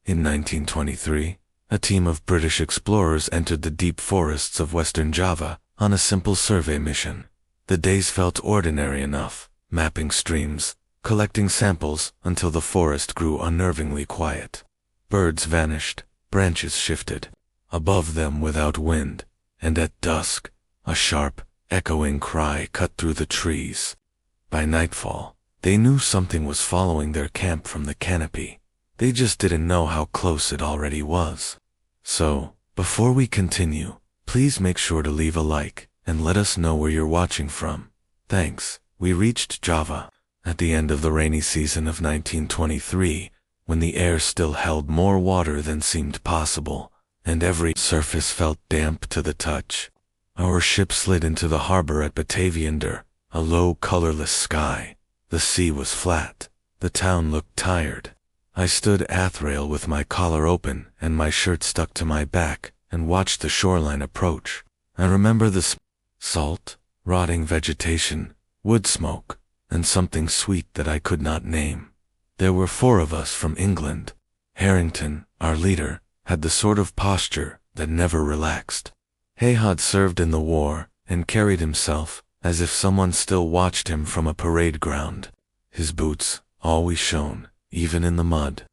In 1923, a team of British explorers entered the deep forests of Western Java on a simple survey mission. The days felt ordinary enough, mapping streams, collecting samples until the forest grew unnervingly quiet. Birds vanished, branches shifted, above them without wind, and at dusk, a sharp, echoing cry cut through the trees. By nightfall, they knew something was following their camp from the canopy. They just didn't know how close it already was. So, before we continue, please make sure to leave a like and let us know where you're watching from. Thanks. We reached Java at the end of the rainy season of 1923, when the air still held more water than seemed possible, and every surface felt damp to the touch. Our ship slid into the harbor at Bataviander, a low, colorless sky. The sea was flat. The town looked tired. I stood athrail with my collar open and my shirt stuck to my back and watched the shoreline approach. I remember the salt, rotting vegetation, wood smoke, and something sweet that I could not name. There were 4 of us from England. Harrington, our leader, had the sort of posture that never relaxed. He had served in the war and carried himself as if someone still watched him from a parade ground. His boots always shone, even in the mud.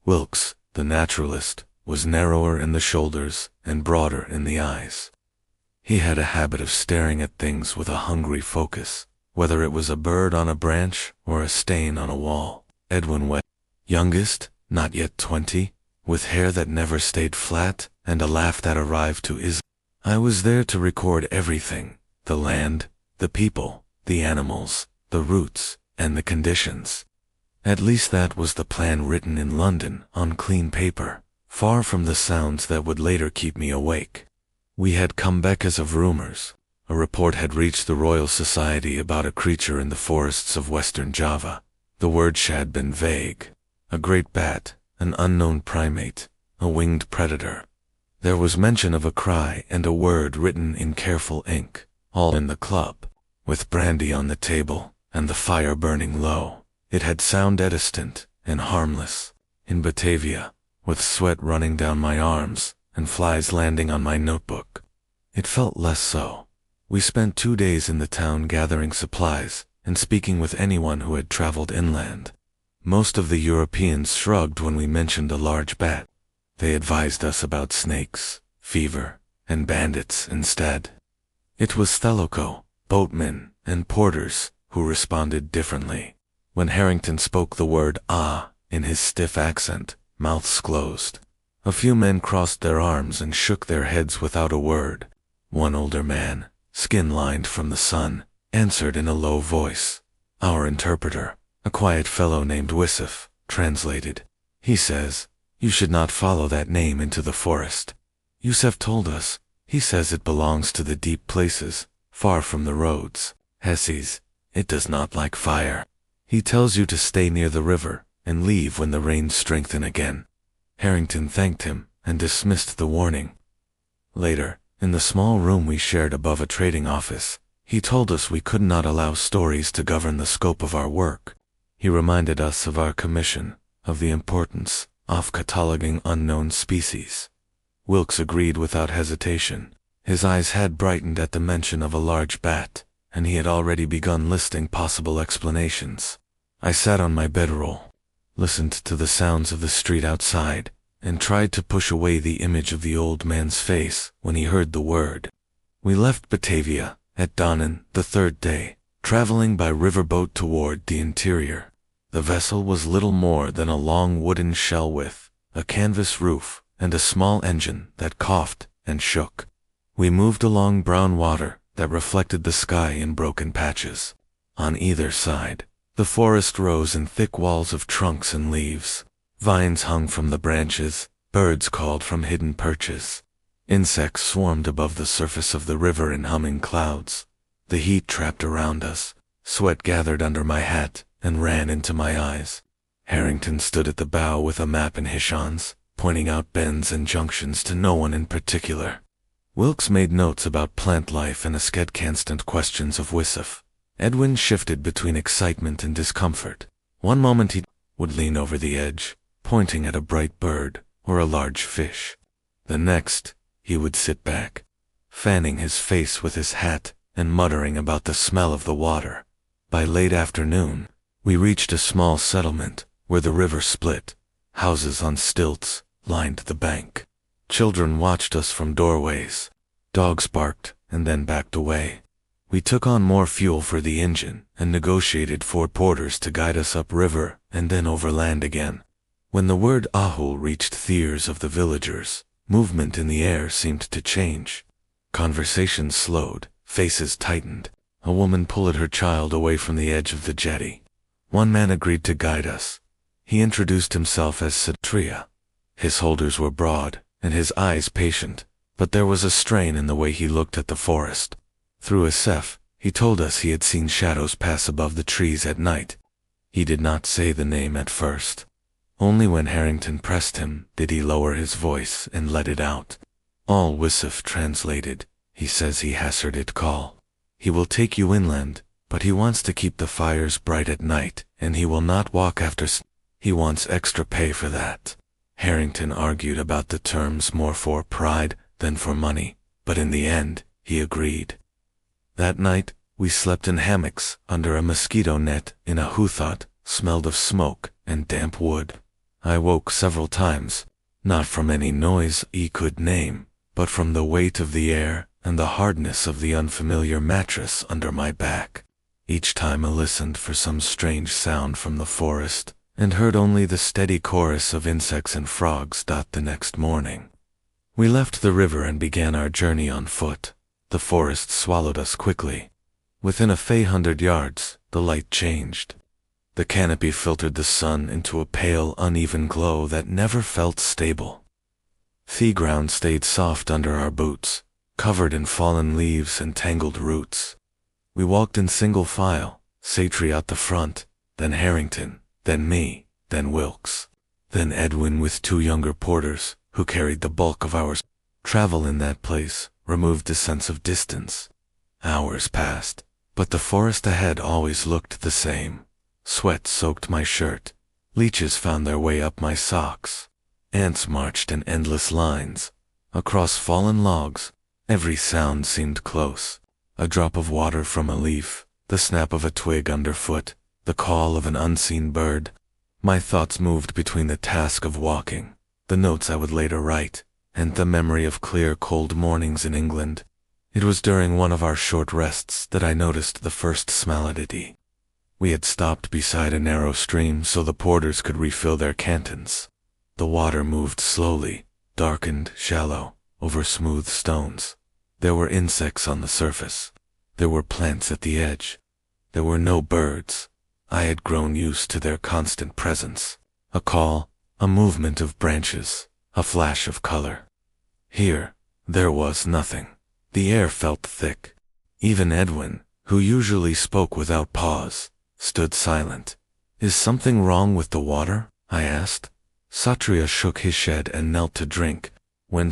Wilkes, the naturalist, was narrower in the shoulders and broader in the eyes. He had a habit of staring at things with a hungry focus, whether it was a bird on a branch or a stain on a wall. Edwin West, youngest, not yet 20, with hair that never stayed flat and a laugh that arrived to his. I was there to record everything: the land, the people, the animals, the routes, and the conditions. At least that was the plan written in London on clean paper, far from the sounds that would later keep me awake. We had come back as of rumors. A report had reached the Royal Society about a creature in the forests of Western Java. The words had been vague. A great bat, an unknown primate, a winged predator. There was mention of a cry and a word written in careful ink, all in the club. With brandy on the table and the fire burning low, it had sounded distant and harmless. In Batavia, with sweat running down my arms and flies landing on my notebook, it felt less so. We spent 2 days in the town gathering supplies and speaking with anyone who had traveled inland. Most of the Europeans shrugged when we mentioned a large bat. They advised us about snakes, fever, and bandits instead. It was Theloco, boatmen, and porters who responded differently. When Harrington spoke the word "ah" in his stiff accent, mouths closed. A few men crossed their arms and shook their heads without a word. One older man, skin-lined from the sun, answered in a low voice. Our interpreter, a quiet fellow named Wisif, translated. He says, "You should not follow that name into the forest." Yusef told us. He says it belongs to the deep places, far from the roads. Hesses, it does not like fire. He tells you to stay near the river and leave when the rains strengthen again. Harrington thanked him and dismissed the warning. Later, in the small room we shared above a trading office, he told us we could not allow stories to govern the scope of our work. He reminded us of our commission, of the importance of cataloging unknown species. Wilkes agreed without hesitation. His eyes had brightened at the mention of a large bat, and he had already begun listing possible explanations. I sat on my bedroll, listened to the sounds of the street outside, and tried to push away the image of the old man's face when he heard the word. We left Batavia at dawn the 3rd day, traveling by riverboat toward the interior. The vessel was little more than a long wooden shell with a canvas roof and a small engine that coughed and shook. We moved along brown water that reflected the sky in broken patches. On either side, the forest rose in thick walls of trunks and leaves. Vines hung from the branches, birds called from hidden perches. Insects swarmed above the surface of the river in humming clouds. The heat trapped around us. Sweat gathered under my hat and ran into my eyes. Harrington stood at the bow with a map in his hands, pointing out bends and junctions to no one in particular. Wilkes made notes about plant life and asked constant questions of Wisif. Edwin shifted between excitement and discomfort. One moment he would lean over the edge, pointing at a bright bird or a large fish. The next, he would sit back, fanning his face with his hat and muttering about the smell of the water. By late afternoon, we reached a small settlement where the river split. Houses on stilts lined the bank. Children watched us from doorways. Dogs barked and then backed away. We took on more fuel for the engine and negotiated 4 porters to guide us upriver and then overland again. When the word Ahool reached the ears of the villagers, movement in the air seemed to change. Conversations slowed, faces tightened. A woman pulled her child away from the edge of the jetty. One man agreed to guide us. He introduced himself as Satria. His shoulders were broad and his eyes patient, but there was a strain in the way he looked at the forest. Through a sef, he told us he had seen shadows pass above the trees at night. He did not say the name at first. Only when Harrington pressed him did he lower his voice and let it out. All Wisef translated. He says he has heard it call. He will take you inland, but he wants to keep the fires bright at night, and he will not walk after he wants extra pay for that. Harrington argued about the terms more for pride than for money, but in the end, he agreed. That night, we slept in hammocks under a mosquito net in a huthot, smelled of smoke and damp wood. I woke several times, not from any noise he could name, but from the weight of the air and the hardness of the unfamiliar mattress under my back. Each time I listened for some strange sound from the forest, and heard only the steady chorus of insects and frogs. The next morning, we left the river and began our journey on foot. The forest swallowed us quickly. Within a few hundred yards, the light changed. The canopy filtered the sun into a pale, uneven glow that never felt stable. The ground stayed soft under our boots, covered in fallen leaves and tangled roots. We walked in single file, Satri at the front, then Harrington, then me, then Wilkes, then Edwin with 2 younger porters, who carried the bulk of our travel in that place, removed the sense of distance. Hours passed, but the forest ahead always looked the same. Sweat soaked my shirt. Leeches found their way up my socks. Ants marched in endless lines. Across fallen logs, every sound seemed close. A drop of water from a leaf, the snap of a twig underfoot, the call of an unseen bird. My thoughts moved between the task of walking, the notes I would later write, and the memory of clear, cold mornings in England. It was during one of our short rests that I noticed the first smellidity. We had stopped beside a narrow stream so the porters could refill their cantons. The water moved slowly, darkened, shallow, over smooth stones. There were insects on the surface. There were plants at the edge. There were no birds. I had grown used to their constant presence. A call, a movement of branches, a flash of color. Here, there was nothing. The air felt thick. Even Edwin, who usually spoke without pause, stood silent. "Is something wrong with the water?" I asked. Satria shook his head and knelt to drink. When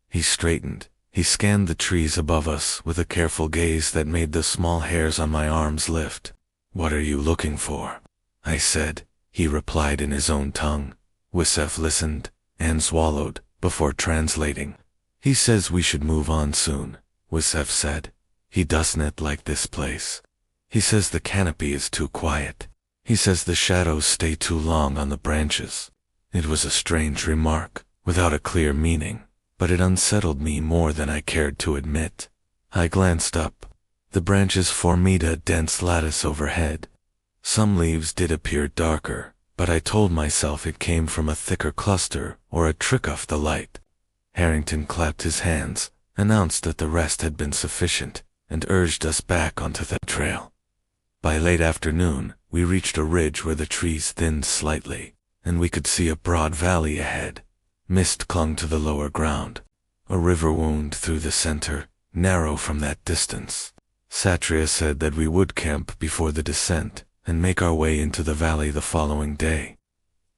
he straightened, he scanned the trees above us with a careful gaze that made the small hairs on my arms lift. "What are you looking for?" I said. He replied in his own tongue. Wisef listened and swallowed before translating. "He says we should move on soon," Wisef said. "He doesn't like this place. He says the canopy is too quiet. He says the shadows stay too long on the branches." It was a strange remark, without a clear meaning, but it unsettled me more than I cared to admit. I glanced up. The branches formed a dense lattice overhead. Some leaves did appear darker, but I told myself it came from a thicker cluster or a trick of the light. Harrington clapped his hands, announced that the rest had been sufficient, and urged us back onto the trail. By late afternoon, we reached a ridge where the trees thinned slightly, and we could see a broad valley ahead. Mist clung to the lower ground. A river wound through the center, narrow from that distance. Satria said that we would camp before the descent and make our way into the valley the following day.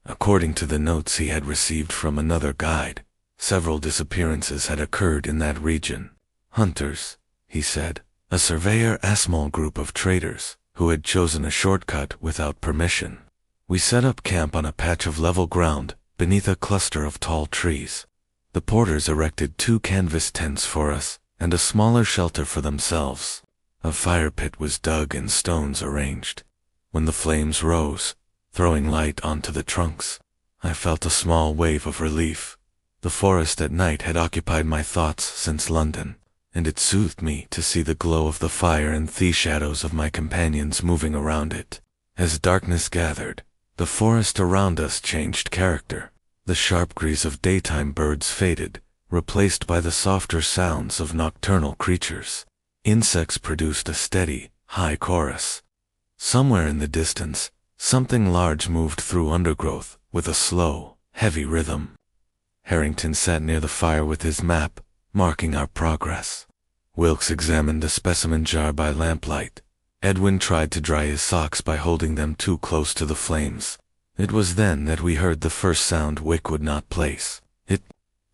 According to the notes he had received from another guide, several disappearances had occurred in that region. Hunters, he said, a surveyor, a small group of traders, who had chosen a shortcut without permission. We set up camp on a patch of level ground beneath a cluster of tall trees. The porters erected 2 canvas tents for us, and a smaller shelter for themselves. A fire pit was dug and stones arranged. When the flames rose, throwing light onto the trunks, I felt a small wave of relief. The forest at night had occupied my thoughts since London, and it soothed me to see the glow of the fire and the shadows of my companions moving around it. As darkness gathered, the forest around us changed character. The sharp cries of daytime birds faded, replaced by the softer sounds of nocturnal creatures. Insects produced a steady, high chorus. Somewhere in the distance, something large moved through undergrowth with a slow, heavy rhythm. Harrington sat near the fire with his map, marking our progress. Wilkes examined a specimen jar by lamplight. Edwin tried to dry his socks by holding them too close to the flames. It was then that we heard the first sound Wick would not place. It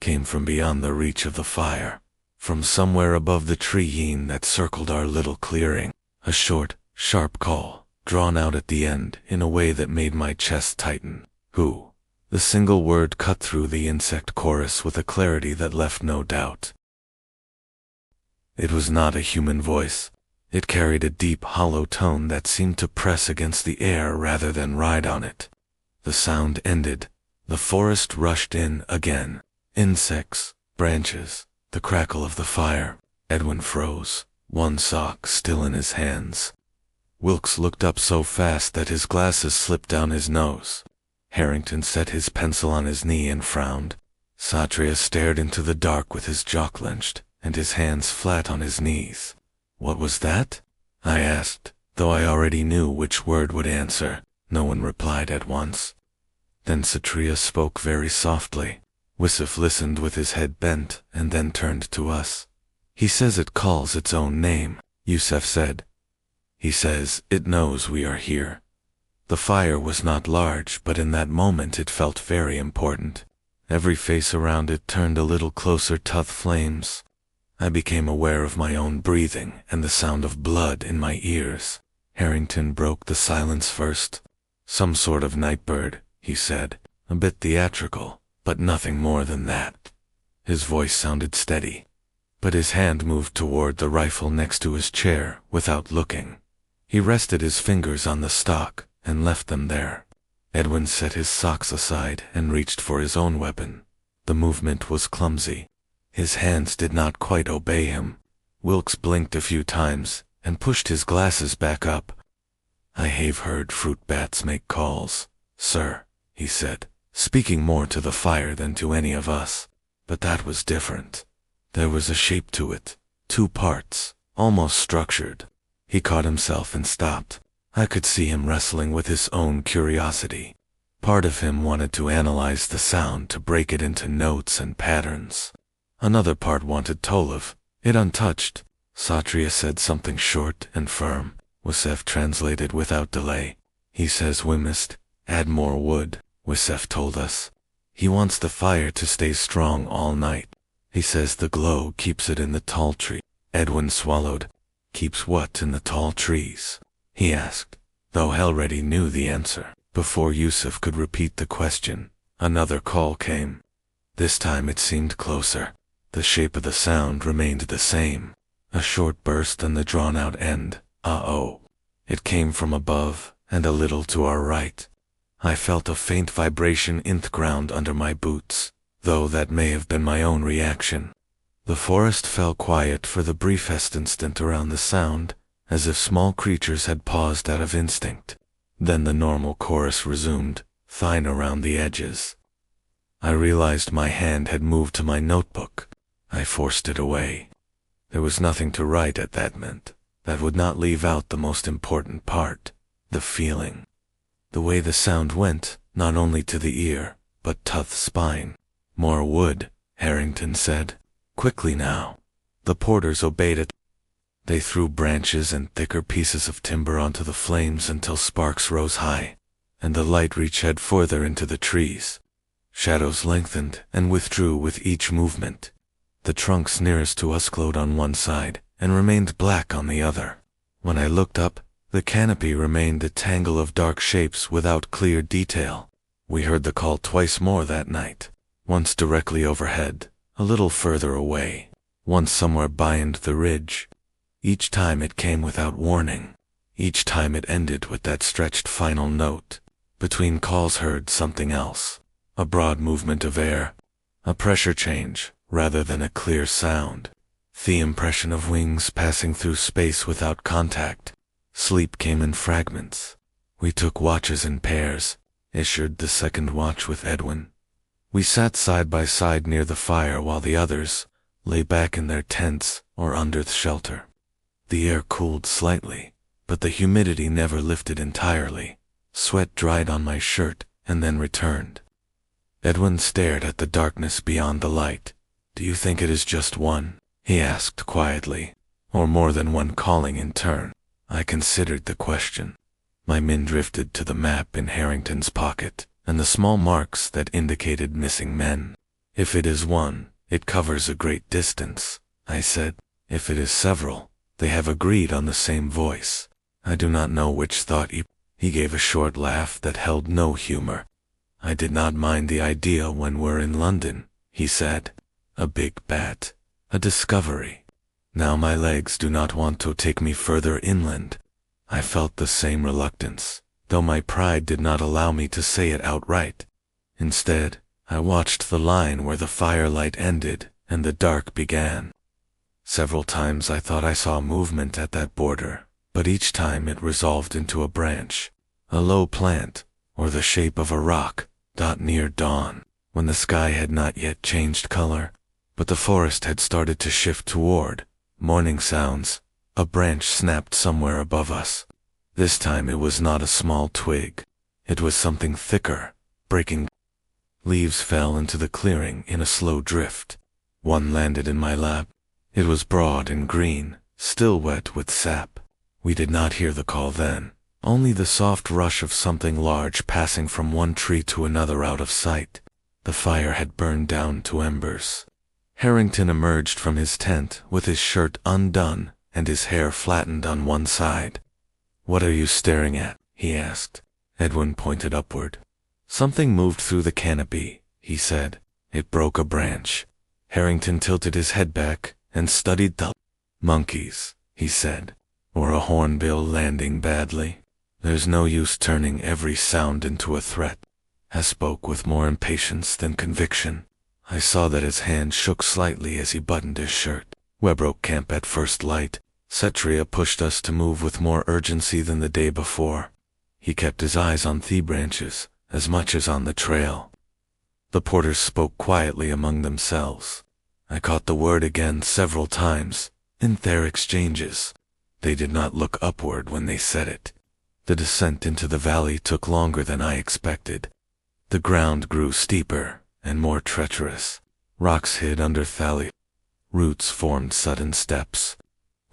came from beyond the reach of the fire, from somewhere above the treeing that circled our little clearing. A short, sharp call, drawn out at the end in a way that made my chest tighten. Who? The single word cut through the insect chorus with a clarity that left no doubt. It was not a human voice. It carried a deep, hollow tone that seemed to press against the air rather than ride on it. The sound ended. The forest rushed in again. Insects, branches, the crackle of the fire. Edwin froze, one sock still in his hands. Wilkes looked up so fast that his glasses slipped down his nose. Harrington set his pencil on his knee and frowned. Satria stared into the dark with his jaw clenched and his hands flat on his knees. "What was that?" I asked, though I already knew which word would answer. No one replied at once. Then Satria spoke very softly. Wisif listened with his head bent and then turned to us. "He says it calls its own name," Yusef said. "He says it knows we are here." The fire was not large, but in that moment it felt very important. Every face around it turned a little closer to the flames. I became aware of my own breathing and the sound of blood in my ears. Harrington broke the silence first. "Some sort of night bird," he said, a bit theatrical, but nothing more than that. His voice sounded steady, but his hand moved toward the rifle next to his chair without looking. He rested his fingers on the stock and left them there. Edwin set his socks aside and reached for his own weapon. The movement was clumsy. His hands did not quite obey him. Wilkes blinked a few times and pushed his glasses back up. "I have heard fruit bats make calls, sir," he said, speaking more to the fire than to any of us. But that was different. There was a shape to it, 2 parts, almost structured. He caught himself and stopped. I could see him wrestling with his own curiosity. Part of him wanted to analyze the sound to break it into notes and patterns. Another part wanted Tolov, it untouched. Satria said something short and firm. Wisef translated without delay. "He says we must add more wood," Wisef told us. "He wants the fire to stay strong all night. He says the glow keeps it in the tall tree." Edwin swallowed. "Keeps what in the tall trees?" he asked, though Helready knew the answer. Before Yusuf could repeat the question, another call came. This time it seemed closer. The shape of the sound remained the same. A short burst and the drawn-out end. "Uh-oh." It came from above and a little to our right. I felt a faint vibration in the ground under my boots, though that may have been my own reaction. The forest fell quiet for the briefest instant around the sound, as if small creatures had paused out of instinct. Then the normal chorus resumed, fine around the edges. I realized my hand had moved to my notebook. I forced it away. There was nothing to write at that minute. That would not leave out the most important part, the feeling. The way the sound went, not only to the ear, but to the spine. "More wood," Harrington said. "Quickly now." The porters obeyed it. They threw branches and thicker pieces of timber onto the flames until sparks rose high, and the light reached further into the trees. Shadows lengthened and withdrew with each movement. The trunks nearest to us glowed on one side and remained black on the other. When I looked up, the canopy remained a tangle of dark shapes without clear detail. We heard the call twice more that night, once directly overhead, a little further away, once somewhere beyond the ridge. Each time it came without warning. Each time it ended with that stretched final note. Between calls heard something else, a broad movement of air, a pressure change rather than a clear sound, the impression of wings passing through space without contact. Sleep came in fragments. We took watches in pairs, issued the second watch with Edwin. We sat side by side near the fire while the others lay back in their tents or under the shelter. The air cooled slightly, but the humidity never lifted entirely. Sweat dried on my shirt and then returned. Edwin stared at the darkness beyond the light. "Do you think it is just one?" he asked quietly, "or more than one calling in turn?" I considered the question. My mind drifted to the map in Harrington's pocket and the small marks that indicated missing men. "If it is one, it covers a great distance," I said. "If it is several, they have agreed on the same voice. I do not know which thought He gave a short laugh that held no humor. "I did not mind the idea when we're in London," he said. "A big bat. A discovery. Now my legs do not want to take me further inland." I felt the same reluctance, though my pride did not allow me to say it outright. Instead, I watched the line where the firelight ended and the dark began. Several times I thought I saw movement at that border, but each time it resolved into a branch, a low plant, or the shape of a rock, near dawn, when the sky had not yet changed color, but the forest had started to shift toward morning sounds. A branch snapped somewhere above us. This time it was not a small twig. It was something thicker, breaking. Leaves fell into the clearing in a slow drift. One landed in my lap. It was broad and green, still wet with sap. We did not hear the call then, only the soft rush of something large passing from one tree to another out of sight. The fire had burned down to embers. Harrington emerged from his tent with his shirt undone and his hair flattened on one side. "What are you staring at?" he asked. Edwin pointed upward. "Something moved through the canopy," he said. "It broke a branch." Harrington tilted his head back and studied the monkeys, he said, "or a hornbill landing badly. There's no use turning every sound into a threat." I spoke with more impatience than conviction. I saw that his hand shook slightly as he buttoned his shirt. "We broke camp at first light. Cetria pushed us to move with more urgency than the day before." He kept his eyes on the branches, as much as on the trail. The porters spoke quietly among themselves. I caught the word again several times, in their exchanges. They did not look upward when they said it. The descent into the valley took longer than I expected. The ground grew steeper and more treacherous. Rocks hid under valley. Roots formed sudden steps.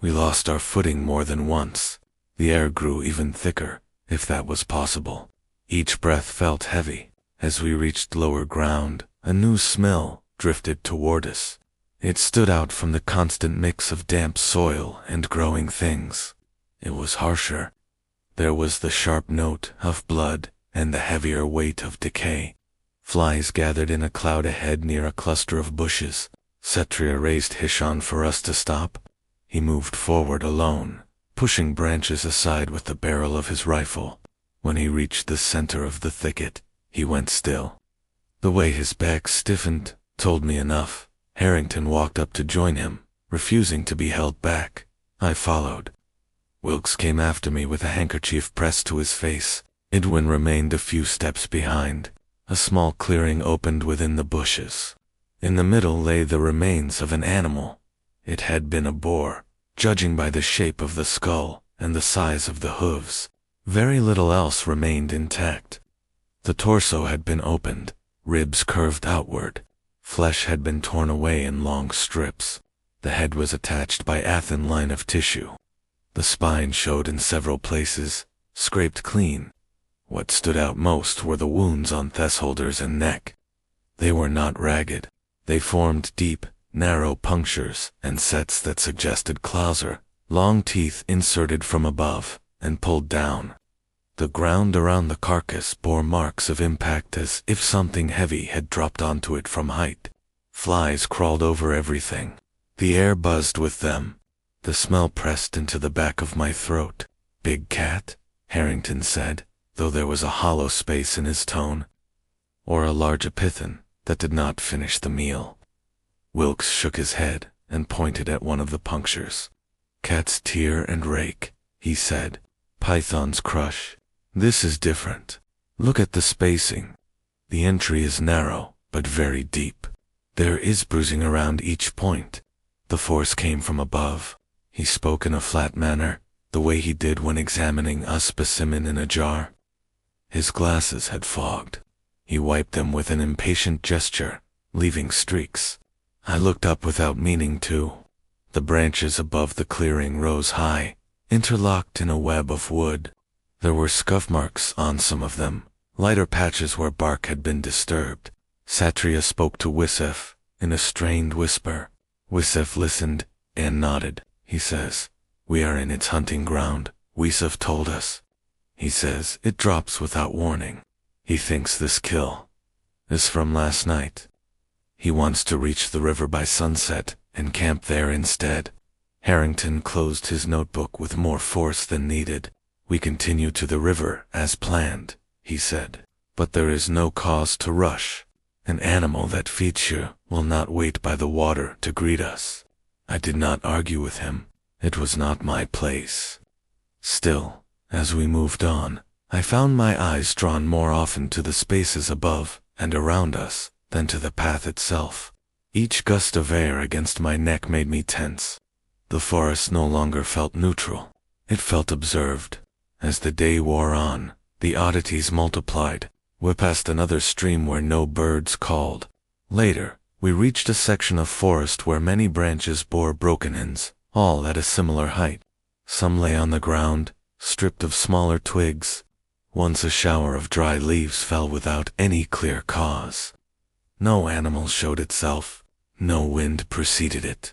We lost our footing more than once. The air grew even thicker, if that was possible. Each breath felt heavy. As we reached lower ground, a new smell drifted toward us. It stood out from the constant mix of damp soil and growing things. It was harsher. There was the sharp note of blood and the heavier weight of decay. Flies gathered in a cloud ahead near a cluster of bushes. Cetria raised Hishon for us to stop. He moved forward alone, pushing branches aside with the barrel of his rifle. When he reached the center of the thicket, he went still. The way his back stiffened told me enough. Harrington walked up to join him, refusing to be held back. I followed. Wilkes came after me with a handkerchief pressed to his face. Edwin remained a few steps behind. A small clearing opened within the bushes. In the middle lay the remains of an animal. It had been a boar, judging by the shape of the skull and the size of the hooves. Very little else remained intact. The torso had been opened, ribs curved outward. Flesh had been torn away in long strips. The head was attached by a thin line of tissue. The spine showed in several places, scraped clean. What stood out most were the wounds on Thesholder's and neck. They were not ragged. They formed deep, narrow punctures and sets that suggested claws, long teeth inserted from above and pulled down. The ground around the carcass bore marks of impact as if something heavy had dropped onto it from height. Flies crawled over everything. The air buzzed with them. The smell pressed into the back of my throat. "Big cat?" Harrington said, though there was a hollow space in his tone. "Or a large epithet that did not finish the meal." Wilkes shook his head and pointed at one of the punctures. "Cat's tear and rake," he said. "Python's crush. This is different. Look at the spacing. The entry is narrow, but very deep. There is bruising around each point. The force came from above." He spoke in a flat manner, the way he did when examining a specimen in a jar. His glasses had fogged. He wiped them with an impatient gesture, leaving streaks. I looked up without meaning to. The branches above the clearing rose high, interlocked in a web of wood. There were scuff marks on some of them, lighter patches where bark had been disturbed. Satria spoke to Wisef in a strained whisper. Wisef listened and nodded. "He says, we are in its hunting ground, Wisef told us. He says it drops without warning. He thinks this kill is from last night. He wants to reach the river by sunset and camp there instead." Harrington closed his notebook with more force than needed. "We continue to the river as planned," he said. "But there is no cause to rush. An animal that feeds you will not wait by the water to greet us." I did not argue with him. It was not my place. Still, as we moved on, I found my eyes drawn more often to the spaces above and around us than to the path itself. Each gust of air against my neck made me tense. The forest no longer felt neutral. It felt observed. As the day wore on, the oddities multiplied. We passed another stream where no birds called. Later, we reached a section of forest where many branches bore broken ends, all at a similar height. Some lay on the ground, stripped of smaller twigs. Once a shower of dry leaves fell without any clear cause. No animal showed itself. No wind preceded it.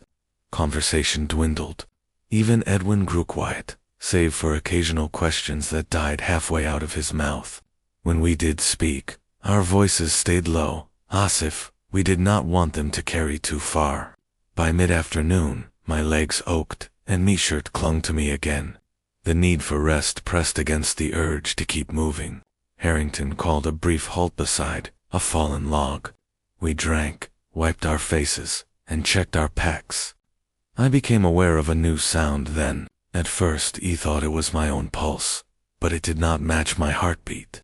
Conversation dwindled. Even Edwin grew quiet, save for occasional questions that died halfway out of his mouth. When we did speak, our voices stayed low, as if we did not want them to carry too far. By mid-afternoon, my legs ached, and my shirt clung to me again. The need for rest pressed against the urge to keep moving. Harrington called a brief halt beside a fallen log. We drank, wiped our faces, and checked our packs. I became aware of a new sound then. At first, I thought it was my own pulse, but it did not match my heartbeat.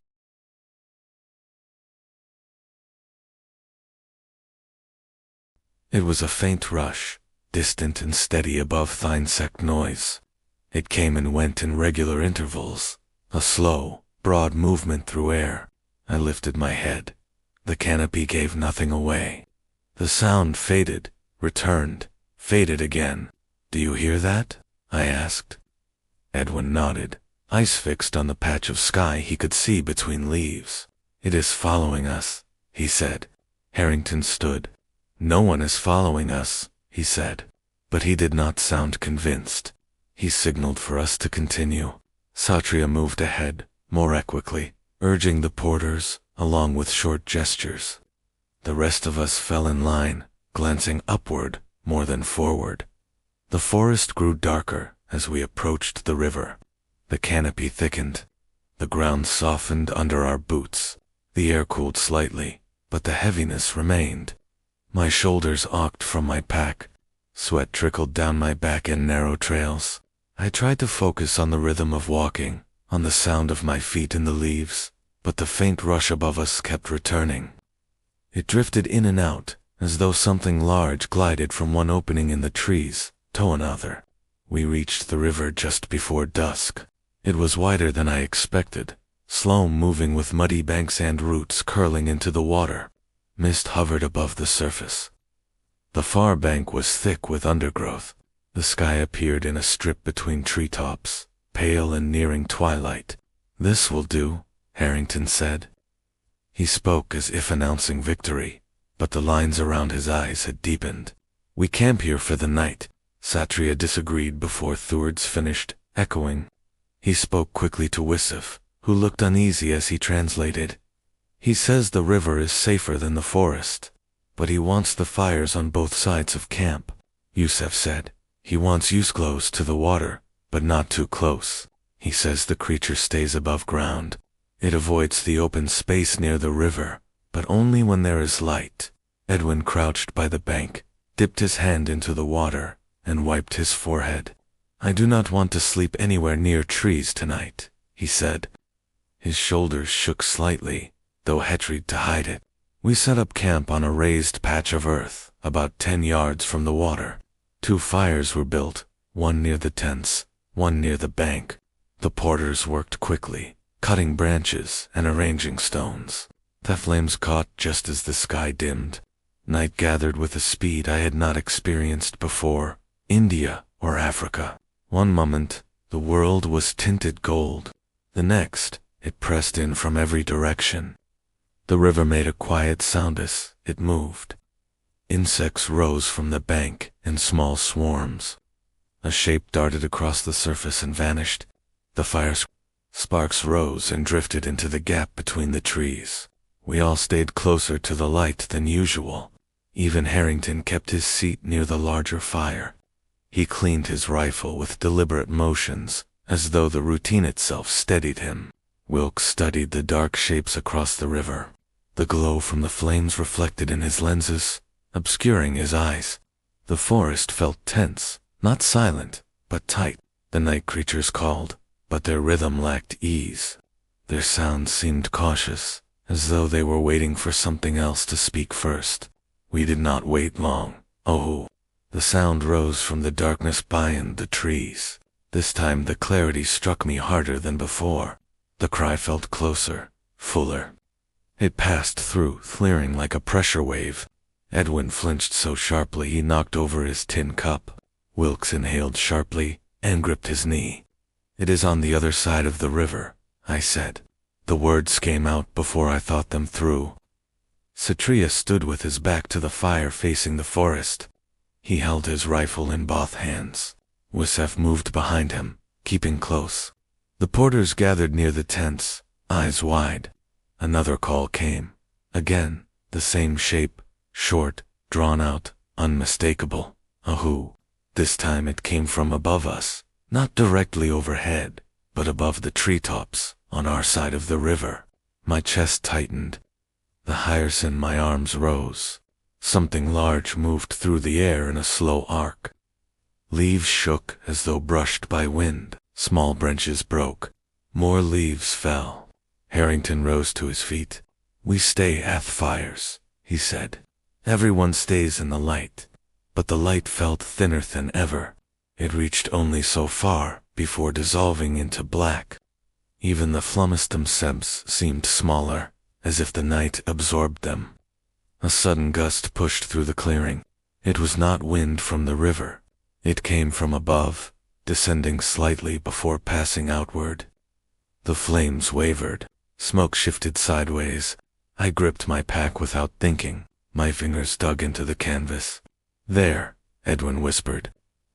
It was a faint rush, distant and steady above thinsect noise. It came and went in regular intervals, a slow, broad movement through air. I lifted my head. The canopy gave nothing away. The sound faded, returned, faded again. "Do you hear that?" I asked. Edwin nodded, eyes fixed on the patch of sky he could see between leaves. "It is following us," he said. Harrington stood. "No one is following us," he said. But he did not sound convinced. He signaled for us to continue. Satria moved ahead, more equably, urging the porters, along with short gestures. The rest of us fell in line, glancing upward more than forward. The forest grew darker as we approached the river. The canopy thickened. The ground softened under our boots. The air cooled slightly, but the heaviness remained. My shoulders ached from my pack. Sweat trickled down my back in narrow trails. I tried to focus on the rhythm of walking, on the sound of my feet in the leaves, but the faint rush above us kept returning. It drifted in and out, as though something large glided from one opening in the trees to another. We reached the river just before dusk. It was wider than I expected, slow-moving with muddy banks and roots curling into the water. Mist hovered above the surface. The far bank was thick with undergrowth. The sky appeared in a strip between treetops, pale and nearing twilight. "This will do," Harrington said. He spoke as if announcing victory, but the lines around his eyes had deepened. "We camp here for the night," Satria disagreed before Theward's finished, echoing. He spoke quickly to Wisef, who looked uneasy as he translated. He says the river is safer than the forest, but he wants the fires on both sides of camp. Yusef said, he wants use close to the water, but not too close. He says the creature stays above ground. It avoids the open space near the river, but only when there is light. Edwin crouched by the bank, dipped his hand into the water, and wiped his forehead. I do not want to sleep anywhere near trees tonight, he said. His shoulders shook slightly, though Hettried to hide it. We set up camp on a raised patch of earth, about 10 yards from the water. 2 fires were built, one near the tents, one near the bank. The porters worked quickly, cutting branches and arranging stones. The flames caught just as the sky dimmed. Night gathered with a speed I had not experienced before, India or Africa. One moment, the world was tinted gold. The next, it pressed in from every direction. The river made a quiet sound as it moved. Insects rose from the bank in small swarms. A shape darted across the surface and vanished. The fire sparks rose and drifted into the gap between the trees. We all stayed closer to the light than usual. Even Harrington kept his seat near the larger fire. He cleaned his rifle with deliberate motions, as though the routine itself steadied him. Wilkes studied the dark shapes across the river. The glow from the flames reflected in his lenses, obscuring his eyes. The forest felt tense, not silent, but tight. The night creatures called, but their rhythm lacked ease. Their sounds seemed cautious, as though they were waiting for something else to speak first. We did not wait long. Ahool. The sound rose from the darkness behind the trees. This time the clarity struck me harder than before. The cry felt closer, fuller. It passed through, clearing like a pressure wave. Edwin flinched so sharply he knocked over his tin cup. Wilkes inhaled sharply and gripped his knee. It is on the other side of the river, I said. The words came out before I thought them through. Satria stood with his back to the fire facing the forest. He held his rifle in both hands. Yusef moved behind him, keeping close. The porters gathered near the tents, eyes wide. Another call came. Again, the same shape, short, drawn out, unmistakable. Ahool. This time it came from above us, not directly overhead, but above the treetops, on our side of the river. My chest tightened. The hairs in my arms rose. Something large moved through the air in a slow arc. Leaves shook as though brushed by wind. Small branches broke. More leaves fell. Harrington rose to his feet. We stay at fires, he said. Everyone stays in the light. But the light felt thinner than ever. It reached only so far before dissolving into black. Even the flammes themselves seemed smaller, as if the night absorbed them. A sudden gust pushed through the clearing. It was not wind from the river. It came from above, descending slightly before passing outward. The flames wavered. Smoke shifted sideways. I gripped my pack without thinking. My fingers dug into the canvas. There, Edwin whispered.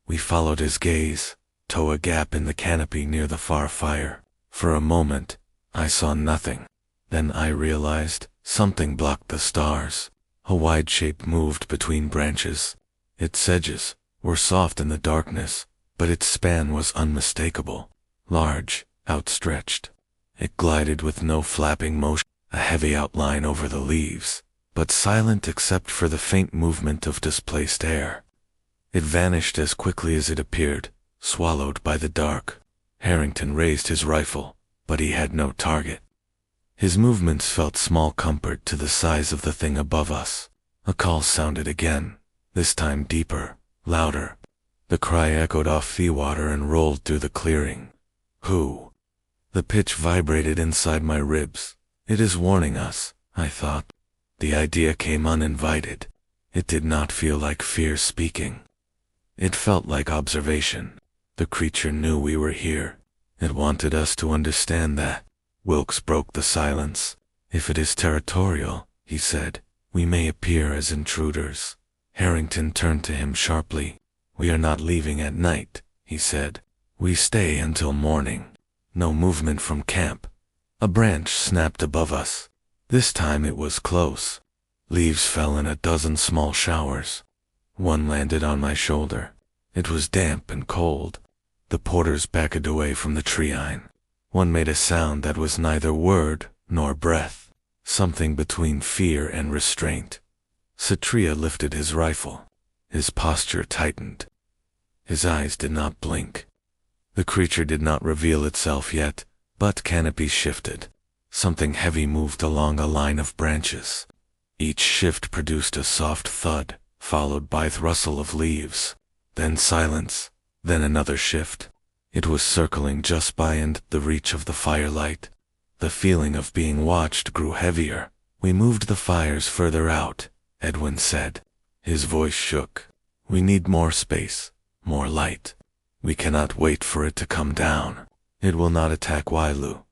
We followed his gaze, to a gap in the canopy near the far fire. For a moment, I saw nothing. Then I realized something blocked the stars. A wide shape moved between branches. Its edges were soft in the darkness, but its span was unmistakable. Large, outstretched. It glided with no flapping motion, a heavy outline over the leaves, but silent except for the faint movement of displaced air. It vanished as quickly as it appeared, swallowed by the dark. Harrington raised his rifle, but he had no target. His movements felt small comfort to the size of the thing above us. A call sounded again, this time deeper, louder. The cry echoed off the water and rolled through the clearing. Who? The pitch vibrated inside my ribs. It is warning us, I thought. The idea came uninvited. It did not feel like fear speaking. It felt like observation. The creature knew we were here. It wanted us to understand that. Wilkes broke the silence. If it is territorial, he said, we may appear as intruders. Harrington turned to him sharply. We are not leaving at night, he said. We stay until morning. No movement from camp. A branch snapped above us. This time it was close. Leaves fell in a dozen small showers. One landed on my shoulder. It was damp and cold. The porters backed away from the tree-ine. One made a sound that was neither word nor breath, something between fear and restraint. Satria lifted his rifle. His posture tightened. His eyes did not blink. The creature did not reveal itself yet, but canopy shifted. Something heavy moved along a line of branches. Each shift produced a soft thud, followed by the rustle of leaves. Then silence, then another shift. It was circling just beyond the reach of the firelight. The feeling of being watched grew heavier. We moved the fires further out, Edwin said. His voice shook. We need more space, more light. We cannot wait for it to come down. It will not attack Wailu.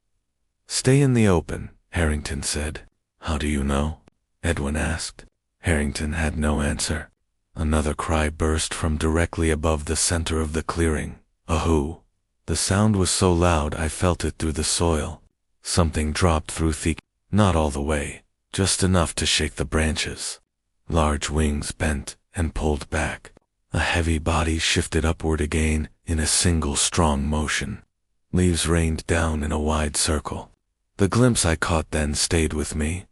Stay in the open, Harrington said. How do you know? Edwin asked. Harrington had no answer. Another cry burst from directly above the center of the clearing. Ahool. The sound was so loud I felt it through the soil. Something dropped through thick, not all the way, just enough to shake the branches. Large wings bent and pulled back. A heavy body shifted upward again in a single strong motion. Leaves rained down in a wide circle. The glimpse I caught then stayed with me.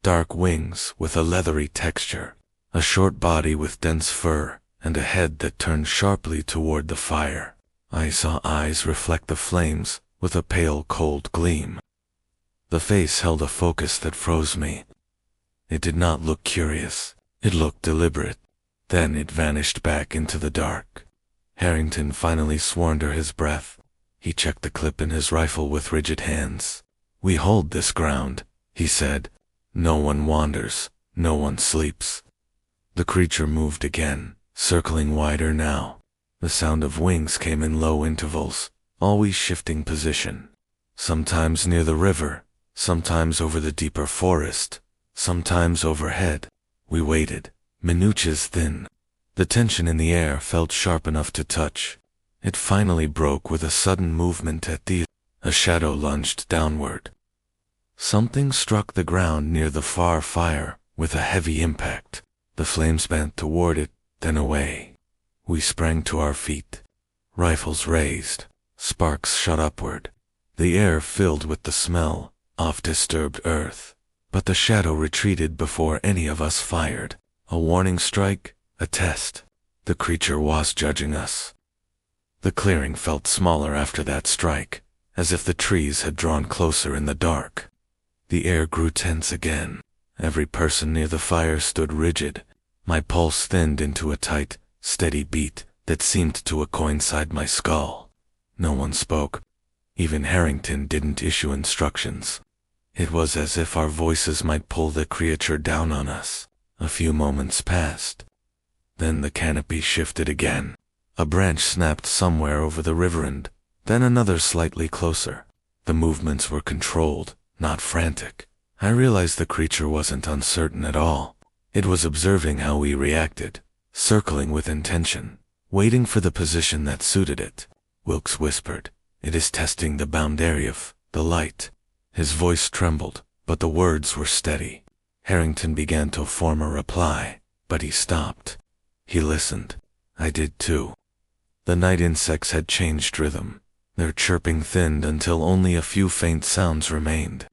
Dark wings with a leathery texture, a short body with dense fur, and a head that turned sharply toward the fire. I saw eyes reflect the flames with a pale, cold gleam. The face held a focus that froze me. It did not look curious. It looked deliberate. Then it vanished back into the dark. Harrington finally swore under his breath. He checked the clip in his rifle with rigid hands. We hold this ground, he said. No one wanders. No one sleeps. The creature moved again, circling wider now. The sound of wings came in low intervals, always shifting position. Sometimes near the river, sometimes over the deeper forest, sometimes overhead. We waited, minutiae thin. The tension in the air felt sharp enough to touch. It finally broke with a sudden movement at the... A shadow lunged downward. Something struck the ground near the far fire with a heavy impact. The flames bent toward it, then away. We sprang to our feet. Rifles raised. Sparks shot upward. The air filled with the smell of disturbed earth. But the shadow retreated before any of us fired. A warning strike, a test. The creature was judging us. The clearing felt smaller after that strike, as if the trees had drawn closer in the dark. The air grew tense again. Every person near the fire stood rigid. My pulse thinned into a tight, steady beat that seemed to echo inside my skull. No one spoke. Even Harrington didn't issue instructions. It was as if our voices might pull the creature down on us. A few moments passed. Then the canopy shifted again. A branch snapped somewhere over the river end, then another slightly closer. The movements were controlled, not frantic. I realized the creature wasn't uncertain at all. It was observing how we reacted, circling with intention, waiting for the position that suited it. Wilkes whispered, "It is testing the boundary of the light." His voice trembled, but the words were steady. Harrington began to form a reply, but he stopped. He listened. I did too. The night insects had changed rhythm. Their chirping thinned until only a few faint sounds remained.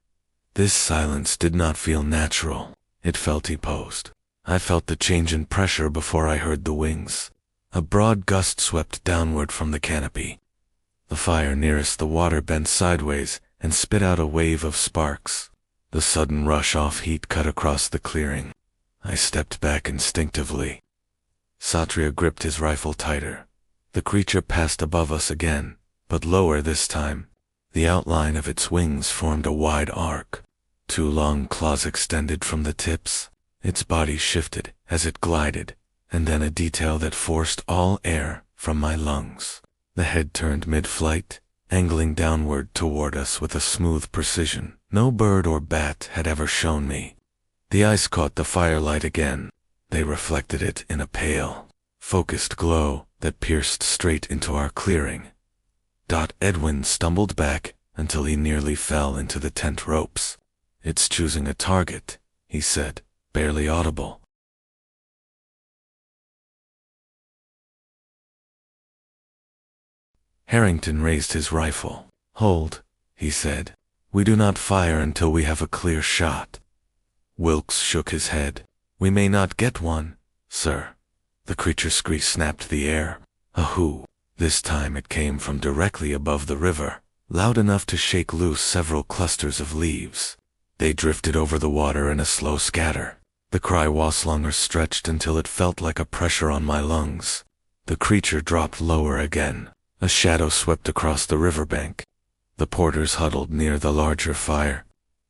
This silence did not feel natural. It felt imposed. I felt the change in pressure before I heard the wings. A broad gust swept downward from the canopy. The fire nearest the water bent sideways and spit out a wave of sparks. The sudden rush of heat cut across the clearing. I stepped back instinctively. Satria gripped his rifle tighter. The creature passed above us again, but lower this time. The outline of its wings formed a wide arc. Two long claws extended from the tips. Its body shifted as it glided, and then a detail that forced all air from my lungs. The head turned mid-flight, angling downward toward us with a smooth precision no bird or bat had ever shown me. The eyes caught the firelight again. They reflected it in a pale, focused glow that pierced straight into our clearing. Edwin stumbled back until he nearly fell into the tent ropes. "It's choosing a target," he said, barely audible. Harrington raised his rifle. "Hold," he said. "We do not fire until we have a clear shot." Wilkes shook his head. "We may not get one, sir." The creature's screech snapped the air. Ahool. This time it came from directly above the river, loud enough to shake loose several clusters of leaves. They drifted over the water in a slow scatter. The cry was longer stretched until it felt like a pressure on my lungs. The creature dropped lower again. A shadow swept across the riverbank. The porters huddled near the larger fire.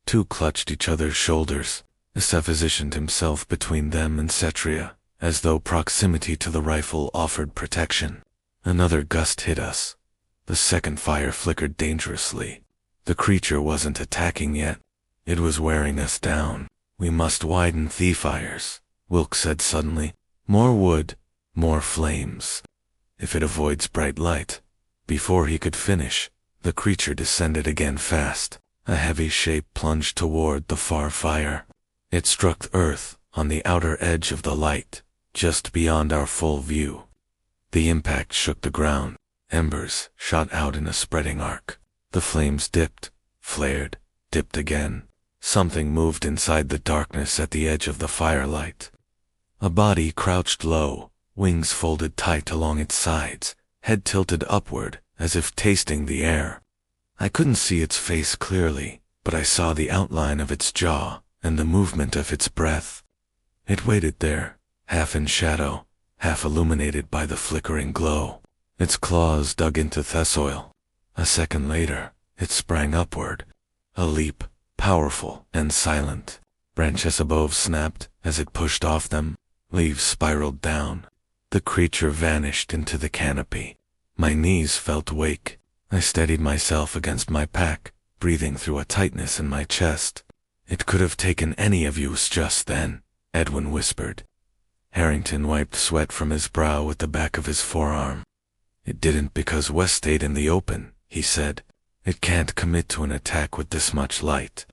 Two clutched each other's shoulders. Isef positioned himself between them and Cetria, as though proximity to the rifle offered protection. Another gust hit us. The second fire flickered dangerously. The creature wasn't attacking yet. It was wearing us down. "We must widen the fires," Wilkes said suddenly. "More wood, more flames. If it avoids bright light." Before he could finish, the creature descended again fast. A heavy shape plunged toward the far fire. It struck earth on the outer edge of the light, just beyond our full view. The impact shook the ground. Embers shot out in a spreading arc. The flames dipped, flared, dipped again. Something moved inside the darkness at the edge of the firelight. A body crouched low, wings folded tight along its sides, head tilted upward as if tasting the air. I couldn't see its face clearly, but I saw the outline of its jaw and the movement of its breath. It waited there, half in shadow, half illuminated by the flickering glow. Its claws dug into the soil. A second later, it sprang upward. A leap, powerful and silent. Branches above snapped as it pushed off them. Leaves spiraled down. The creature vanished into the canopy. My knees felt weak. I steadied myself against my pack, breathing through a tightness in my chest. "It could have taken any of yous just then," Edwin whispered. Harrington wiped sweat from his brow with the back of his forearm. "It didn't because Wes stayed in the open," he said. "It can't commit to an attack with this much light.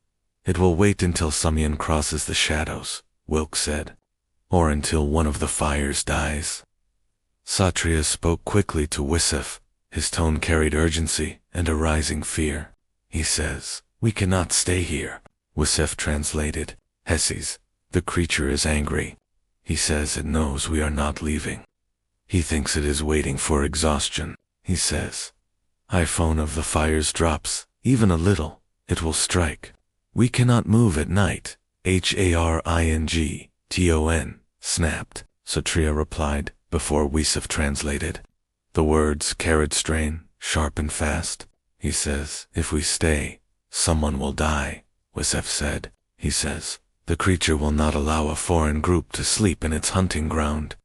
It will wait until Samian crosses the shadows," Wilkes said. "Or until one of the fires dies." Satria spoke quickly to Wisef. His tone carried urgency and a rising fear. "He says, we cannot stay here." Wisef translated. "Hesses, the creature is angry. He says it knows we are not leaving. He thinks it is waiting for exhaustion. He says, iPhone of the fires drops, even a little, it will strike. We cannot move at night." Harington, snapped, Satria replied, before Wisef translated. The words carried strain, sharp and fast. "He says, if we stay, someone will die," Wisef said. "He says, the creature will not allow a foreign group to sleep in its hunting ground."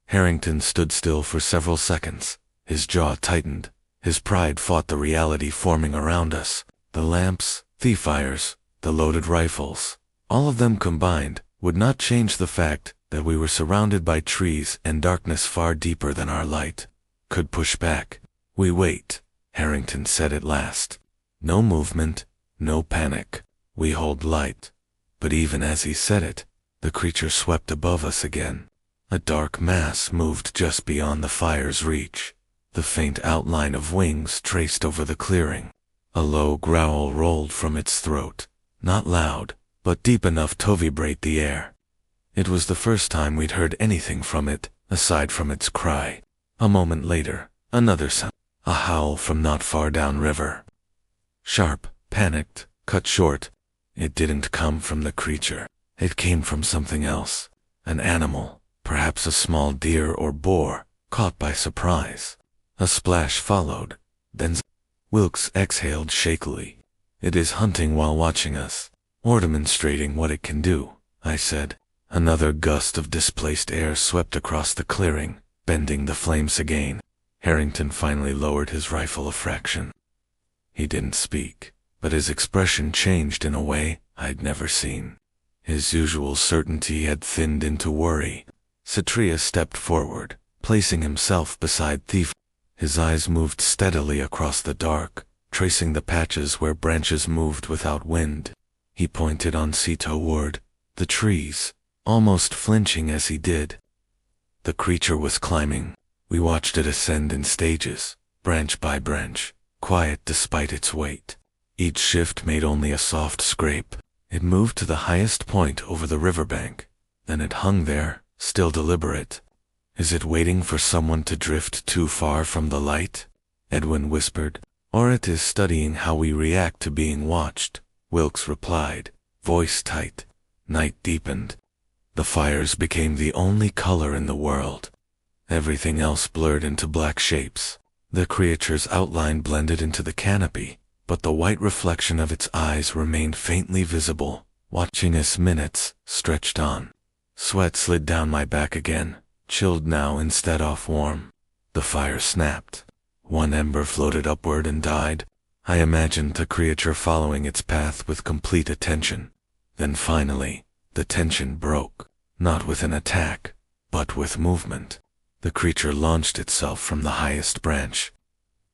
Harrington stood still for several seconds. His jaw tightened. His pride fought the reality forming around us. The lamps, the fires, the loaded rifles, all of them combined, would not change the fact that we were surrounded by trees and darkness far deeper than our light could push back. "We wait," Harrington said at last. "No movement, no panic. We hold light." But even as he said it, the creature swept above us again. A dark mass moved just beyond the fire's reach. The faint outline of wings traced over the clearing. A low growl rolled from its throat, not loud, but deep enough to vibrate the air. It was the first time we'd heard anything from it, aside from its cry. A moment later, another sound, a howl from not far downriver. Sharp, panicked, cut short. It didn't come from the creature. It came from something else. An animal, perhaps a small deer or boar, caught by surprise. A splash followed, then Wilkes exhaled shakily. "It is hunting while watching us, or demonstrating what it can do," I said. Another gust of displaced air swept across the clearing, bending the flames again. Harrington finally lowered his rifle a fraction. He didn't speak, but his expression changed in a way I'd never seen. His usual certainty had thinned into worry. Satria stepped forward, placing himself beside Thief. His eyes moved steadily across the dark, tracing the patches where branches moved without wind. He pointed on sea toward the trees, almost flinching as he did. The creature was climbing. We watched it ascend in stages, branch by branch, quiet despite its weight. Each shift made only a soft scrape. It moved to the highest point over the riverbank. Then it hung there, still deliberate. "Is it waiting for someone to drift too far from the light?" Edwin whispered. "Or it is studying how we react to being watched," Wilkes replied, voice tight. Night deepened. The fires became the only color in the world. Everything else blurred into black shapes. The creature's outline blended into the canopy, but the white reflection of its eyes remained faintly visible, watching as minutes stretched on. Sweat slid down my back again, chilled now instead of warm. The fire snapped. One ember floated upward and died. I imagined the creature following its path with complete attention. Then finally, the tension broke, not with an attack, but with movement. The creature launched itself from the highest branch.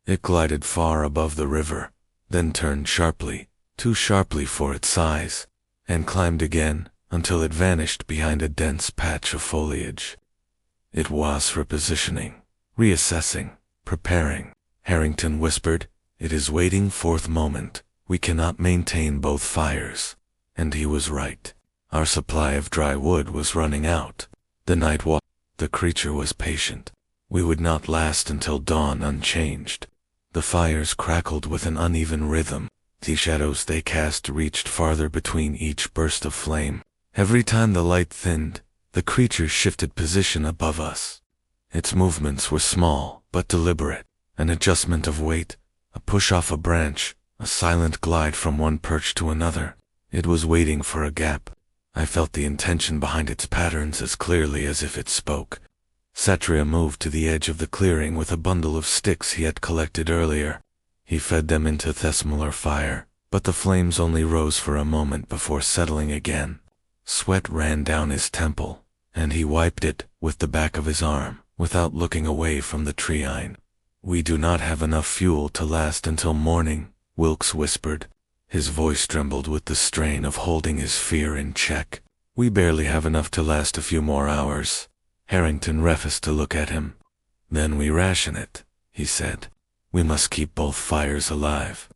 It glided far above the river, then turned sharply, too sharply for its size, and climbed again until it vanished behind a dense patch of foliage. It was repositioning, reassessing, preparing. Harrington whispered, "It is waiting for the moment. We cannot maintain both fires." And he was right. Our supply of dry wood was running out. The night walked. The creature was patient. We would not last until dawn unchanged. The fires crackled with an uneven rhythm. The shadows they cast reached farther between each burst of flame. Every time the light thinned, the creature shifted position above us. Its movements were small, but deliberate. An adjustment of weight, a push off a branch, a silent glide from one perch to another. It was waiting for a gap. I felt the intention behind its patterns as clearly as if it spoke. Satria moved to the edge of the clearing with a bundle of sticks he had collected earlier. He fed them into the smaller fire, but the flames only rose for a moment before settling again. Sweat ran down his temple, and he wiped it with the back of his arm, without looking away from the treine. "We do not have enough fuel to last until morning," Wilkes whispered. His voice trembled with the strain of holding his fear in check. "We barely have enough to last a few more hours." Harrington refused to look at him. "Then we ration it," he said. "We must keep both fires alive."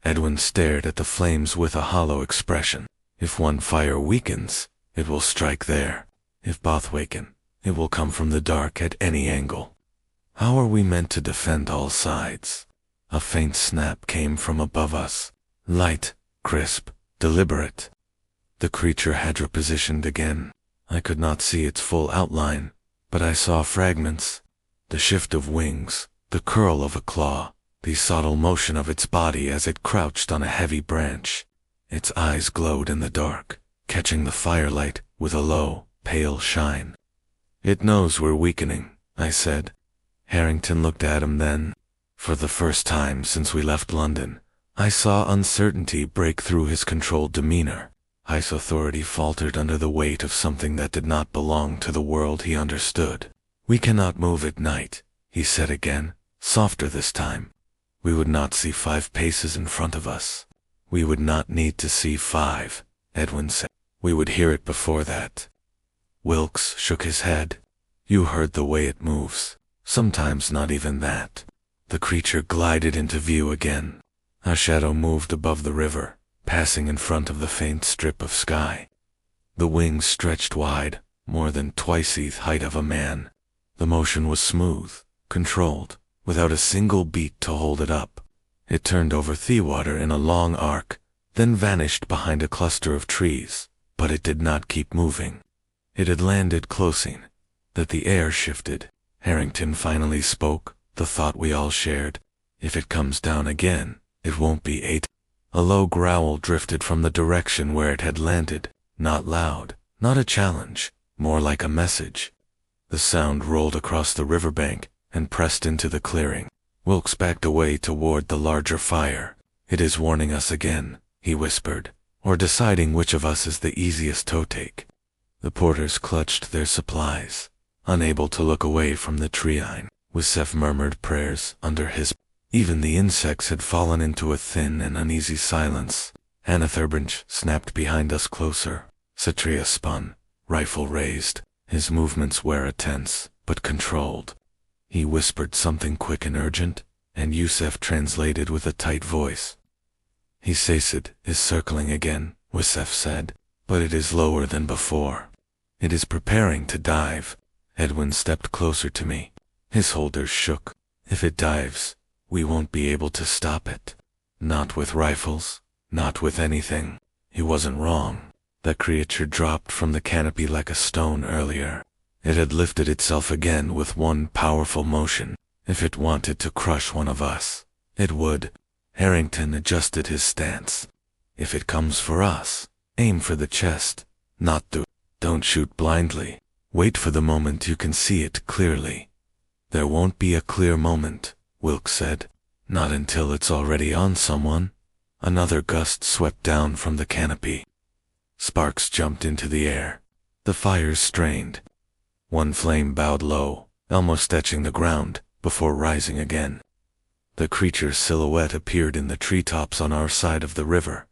Edwin stared at the flames with a hollow expression. "If one fire weakens, it will strike there. If both waken, it will come from the dark at any angle. How are we meant to defend all sides?" A faint snap came from above us. Light, crisp, deliberate. The creature had repositioned again. I could not see its full outline, but I saw fragments. The shift of wings, the curl of a claw, the subtle motion of its body as it crouched on a heavy branch. Its eyes glowed in the dark, catching the firelight with a low, pale shine. "It knows we're weakening," I said. Harrington looked at him then. For the first time since we left London, I saw uncertainty break through his controlled demeanor. His authority faltered under the weight of something that did not belong to the world he understood. "We cannot move at night," he said again, softer this time. "We would not see 5 paces in front of us." "We would not need to see 5, Edwin said. "We would hear it before that." Wilkes shook his head. "You heard the way it moves. Sometimes not even that." The creature glided into view again. A shadow moved above the river, passing in front of the faint strip of sky. The wings stretched wide, more than twice the height of a man. The motion was smooth, controlled, without a single beat to hold it up. It turned over Theawater in a long arc, then vanished behind a cluster of trees, but it did not keep moving. It had landed close in, that the air shifted. Harrington finally spoke, the thought we all shared. "If it comes down again, it won't be 8. A low growl drifted from the direction where it had landed, not loud, not a challenge, more like a message. The sound rolled across the riverbank and pressed into the clearing. Wilkes backed away toward the larger fire. "It is warning us again," he whispered, "or deciding which of us is the easiest to take." The porters clutched their supplies, unable to look away from the treine. Wisef murmured prayers under his Even the insects had fallen into a thin and uneasy silence. Anathurbranch snapped behind us closer. Satria spun, rifle raised. His movements were tense, but controlled. He whispered something quick and urgent, and Yusef translated with a tight voice. "He Sacid is circling again," Yusef said, "but it is lower than before. It is preparing to dive." Edwin stepped closer to me. His shoulders shook. "If it dives, we won't be able to stop it. Not with rifles, not with anything." He wasn't wrong. The creature dropped from the canopy like a stone earlier. It had lifted itself again with one powerful motion. If it wanted to crush one of us, it would. Harrington adjusted his stance. "If it comes for us, aim for the chest, not the... Don't shoot blindly. Wait for the moment you can see it clearly." "There won't be a clear moment," Wilkes said. "Not until it's already on someone." Another gust swept down from the canopy. Sparks jumped into the air. The fires strained. One flame bowed low, almost touching the ground, before rising again. The creature's silhouette appeared in the treetops on our side of the river.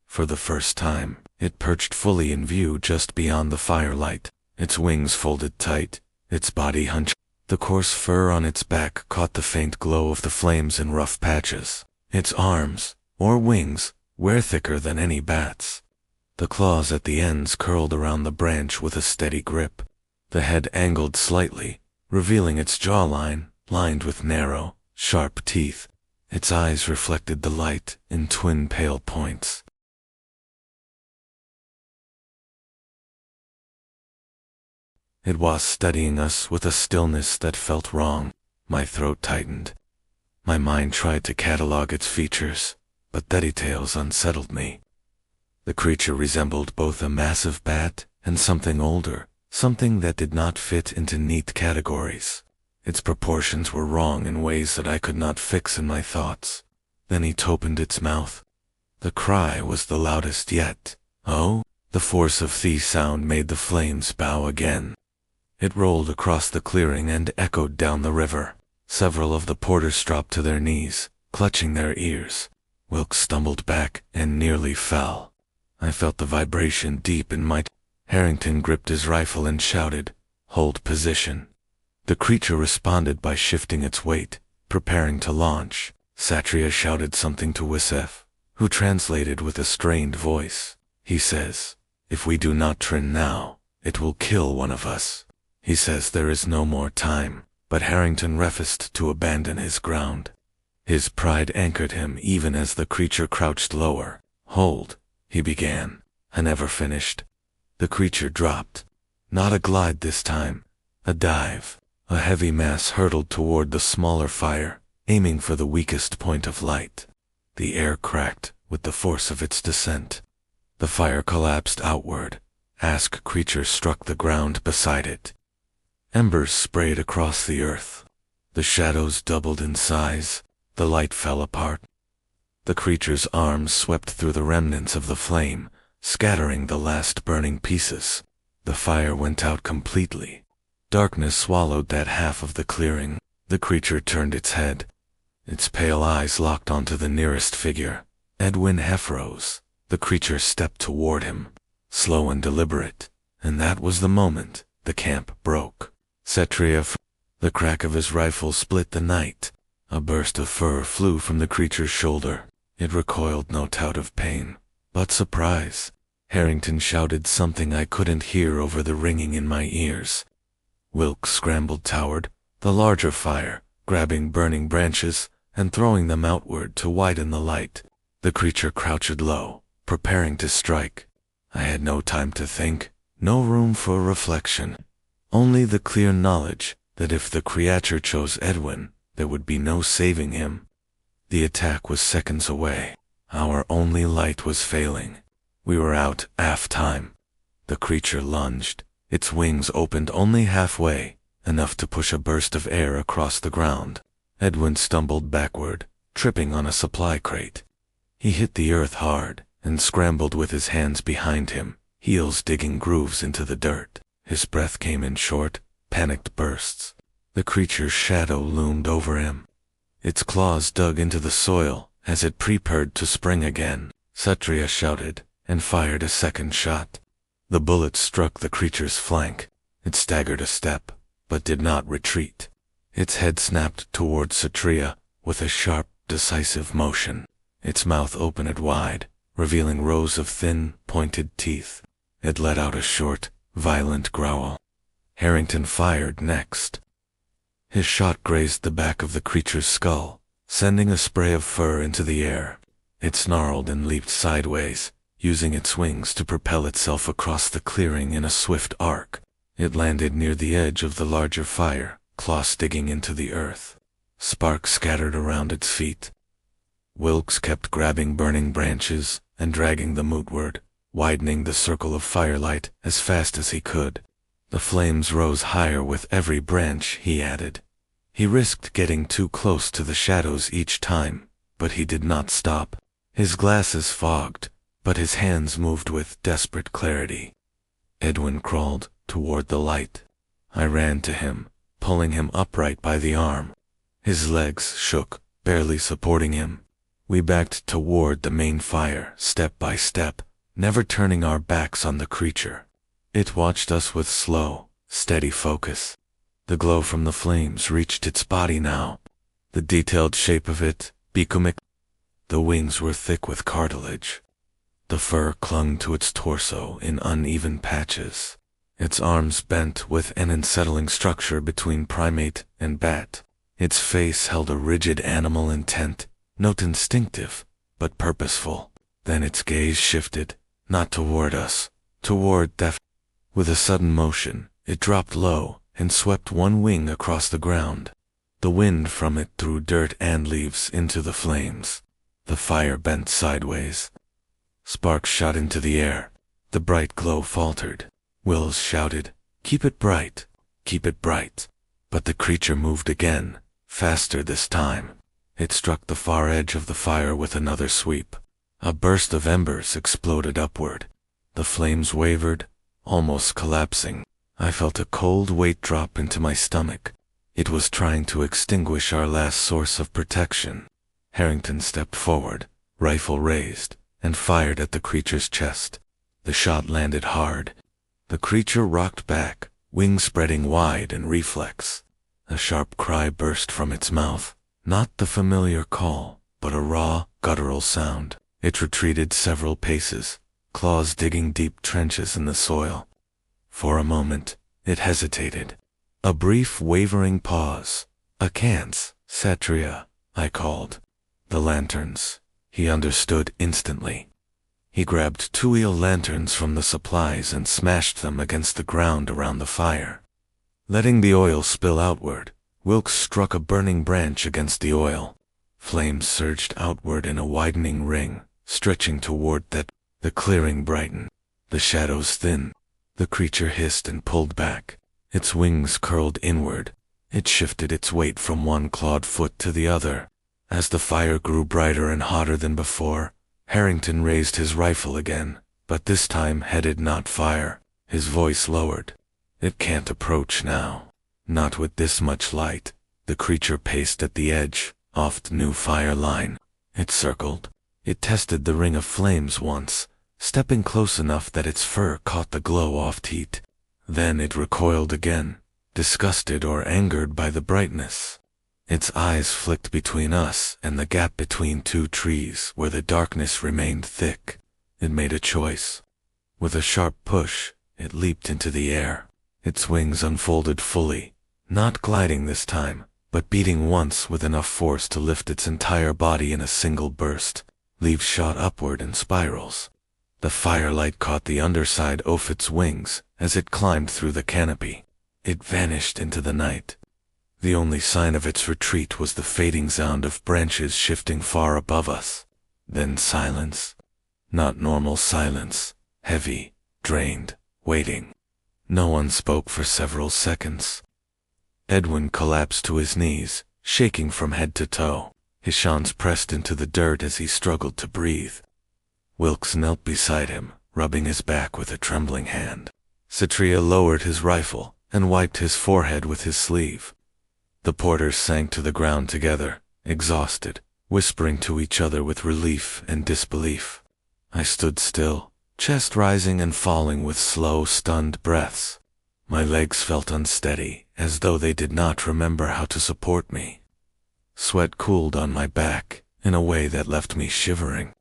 For the first time, it perched fully in view just beyond the firelight, its wings folded tight, its body hunched. The coarse fur on its back caught the faint glow of the flames in rough patches. Its arms, or wings, were thicker than any bat's. The claws at the ends curled around the branch with a steady grip. The head angled slightly, revealing its jawline, lined with narrow, sharp teeth. Its eyes reflected the light in twin pale points. It was studying us with a stillness that felt wrong. My throat tightened. My mind tried to catalog its features, but the details unsettled me. The creature resembled both a massive bat and something older, something that did not fit into neat categories. Its proportions were wrong in ways that I could not fix in my thoughts. Then it opened its mouth. The cry was the loudest yet. "Oh!" The force of the sound made the flames bow again. It rolled across the clearing and echoed down the river. Several of the porters dropped to their knees, clutching their ears. Wilkes stumbled back and nearly fell. I felt the vibration deep in my... Harrington gripped his rifle and shouted, "Hold position." The creature responded by shifting its weight, preparing to launch. Satria shouted something to Yusef, who translated with a strained voice. "He says, if we do not turn now, it will kill one of us. He says there is no more time." But Harrington refused to abandon his ground. His pride anchored him even as the creature crouched lower. "Hold," he began. I never finished. The creature dropped. Not a glide this time, a dive. A heavy mass hurtled toward the smaller fire, aiming for the weakest point of light. The air cracked with the force of its descent. The fire collapsed outward. Ask creature struck the ground beside it. Embers sprayed across the earth. The shadows doubled in size. The light fell apart. The creature's arms swept through the remnants of the flame, scattering the last burning pieces. The fire went out completely. Darkness swallowed that half of the clearing. The creature turned its head. Its pale eyes locked onto the nearest figure. Edwin Heffrose. The creature stepped toward him, slow and deliberate, and that was the moment the camp broke. Satria. The crack of his rifle split the night. A burst of fur flew from the creature's shoulder. It recoiled no doubt of pain, but surprise. Harrington shouted something I couldn't hear over the ringing in my ears. Wilkes scrambled toward the larger fire, grabbing burning branches and throwing them outward to widen the light. The creature crouched low, preparing to strike. I had no time to think, no room for reflection. Only the clear knowledge that if the creature chose Edwin, there would be no saving him. The attack was seconds away. Our only light was failing. We were out half time. The creature lunged. Its wings opened only halfway, enough to push a burst of air across the ground. Edwin stumbled backward, tripping on a supply crate. He hit the earth hard and scrambled with his hands behind him, heels digging grooves into the dirt. His breath came in short, panicked bursts. The creature's shadow loomed over him. Its claws dug into the soil as it prepared to spring again. Kshatriya shouted and fired a second shot. The bullet struck the creature's flank. It staggered a step, but did not retreat. Its head snapped towards Kshatriya with a sharp, decisive motion. Its mouth opened wide, revealing rows of thin, pointed teeth. It let out a short, violent growl. Harrington fired next. His shot grazed the back of the creature's skull, sending a spray of fur into the air. It snarled and leaped sideways, using its wings to propel itself across the clearing in a swift arc. It landed near the edge of the larger fire, claws digging into the earth. Sparks scattered around its feet. Wilkes kept grabbing burning branches and dragging them mootward, widening the circle of firelight as fast as he could. The flames rose higher with every branch he added. He risked getting too close to the shadows each time, but he did not stop. His glasses fogged, but his hands moved with desperate clarity. Edwin crawled toward the light. I ran to him, pulling him upright by the arm. His legs shook, barely supporting him. We backed toward the main fire, step by step, never turning our backs on the creature. It watched us with slow, steady focus. The glow from the flames reached its body now. The detailed shape of it, Bikumic. The wings were thick with cartilage. The fur clung to its torso in uneven patches. Its arms bent with an unsettling structure between primate and bat. Its face held a rigid animal intent, not instinctive, but purposeful. Then its gaze shifted, not toward us, toward Def. With a sudden motion, it dropped low and swept one wing across the ground. The wind from it threw dirt and leaves into the flames. The fire bent sideways. Sparks shot into the air. The bright glow faltered. Wills shouted, "Keep it bright, keep it bright." But the creature moved again, faster this time. It struck the far edge of the fire with another sweep. A burst of embers exploded upward. The flames wavered, almost collapsing. I felt a cold weight drop into my stomach. It was trying to extinguish our last source of protection. Harrington stepped forward, rifle raised, and fired at the creature's chest. The shot landed hard. The creature rocked back, wings spreading wide in reflex. A sharp cry burst from its mouth, not the familiar call, but a raw, guttural sound. It retreated several paces, claws digging deep trenches in the soil. For a moment, it hesitated. A brief, wavering pause. "Acants, Kshatriya," I called. "The lanterns." He understood instantly. He grabbed 2 eel lanterns from the supplies and smashed them against the ground around the fire. Letting the oil spill outward, Wilkes struck a burning branch against the oil. Flames surged outward in a widening ring, stretching toward that. The clearing brightened. The shadows thinned. The creature hissed and pulled back. Its wings curled inward. It shifted its weight from one clawed foot to the other. As the fire grew brighter and hotter than before, Harrington raised his rifle again, but this time headed not fire. His voice lowered. "It can't approach now. Not with this much light." The creature paced at the edge, off the new fire line. It circled. It tested the ring of flames once, stepping close enough that its fur caught the glow-off heat. Then it recoiled again, disgusted or angered by the brightness. Its eyes flicked between us and the gap between 2 trees where the darkness remained thick. It made a choice. With a sharp push, it leaped into the air. Its wings unfolded fully, not gliding this time, but beating once with enough force to lift its entire body in a single burst. Leaves shot upward in spirals. The firelight caught the underside of its wings as it climbed through the canopy. It vanished into the night. The only sign of its retreat was the fading sound of branches shifting far above us. Then silence. Not normal silence. Heavy, drained, waiting. No one spoke for several seconds. Edwin collapsed to his knees, shaking from head to toe. His shawls pressed into the dirt as he struggled to breathe. Wilkes knelt beside him, rubbing his back with a trembling hand. Kshatriya lowered his rifle and wiped his forehead with his sleeve. The porters sank to the ground together, exhausted, whispering to each other with relief and disbelief. I stood still, chest rising and falling with slow, stunned breaths. My legs felt unsteady, as though they did not remember how to support me. Sweat cooled on my back in a way that left me shivering.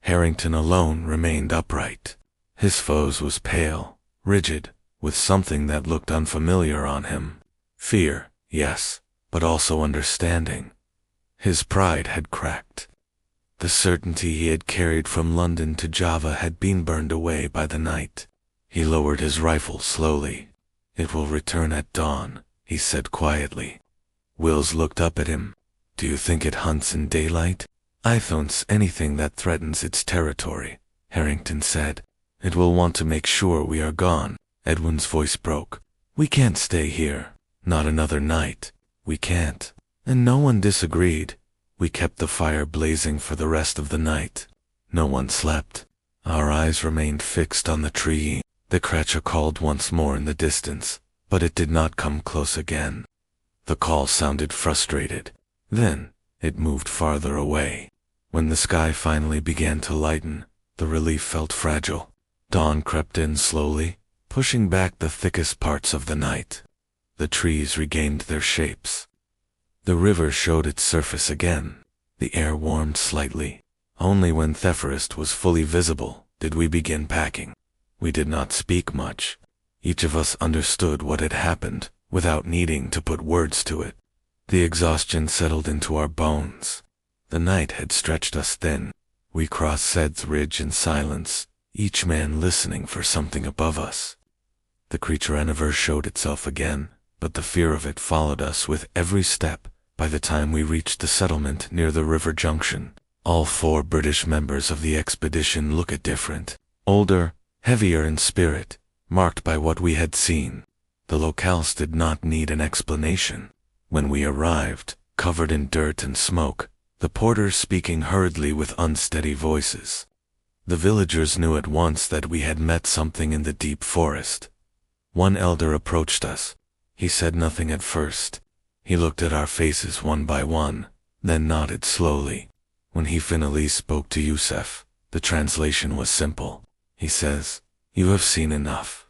Harrington alone remained upright. His pose was pale, rigid, with something that looked unfamiliar on him. Fear, yes, but also understanding. His pride had cracked. The certainty he had carried from London to Java had been burned away by the night. He lowered his rifle slowly. "It will return at dawn," he said quietly. Wills looked up at him. "Do you think it hunts in daylight?" "I hunts anything that threatens its territory," Harrington said. "It will want to make sure we are gone." Edwin's voice broke. "We can't stay here. Not another night. We can't." And no one disagreed. We kept the fire blazing for the rest of the night. No one slept. Our eyes remained fixed on the tree. The Cratcha called once more in the distance, but it did not come close again. The call sounded frustrated. Then, it moved farther away. When the sky finally began to lighten, the relief felt fragile. Dawn crept in slowly, pushing back the thickest parts of the night. The trees regained their shapes. The river showed its surface again. The air warmed slightly. Only when Thephorist was fully visible did we begin packing. We did not speak much. Each of us understood what had happened without needing to put words to it. The exhaustion settled into our bones. The night had stretched us thin. We crossed Sed's Ridge in silence, each man listening for something above us. The creature anniversary showed itself again, but the fear of it followed us with every step. By the time we reached the settlement near the river junction, all 4 British members of the expedition looked different. Older, heavier in spirit, marked by what we had seen. The locales did not need an explanation. When we arrived, covered in dirt and smoke, the porters speaking hurriedly with unsteady voices. The villagers knew at once that we had met something in the deep forest. One elder approached us. He said nothing at first. He looked at our faces one by one, then nodded slowly. When he finally spoke to Yusef, the translation was simple. He says, "You have seen enough."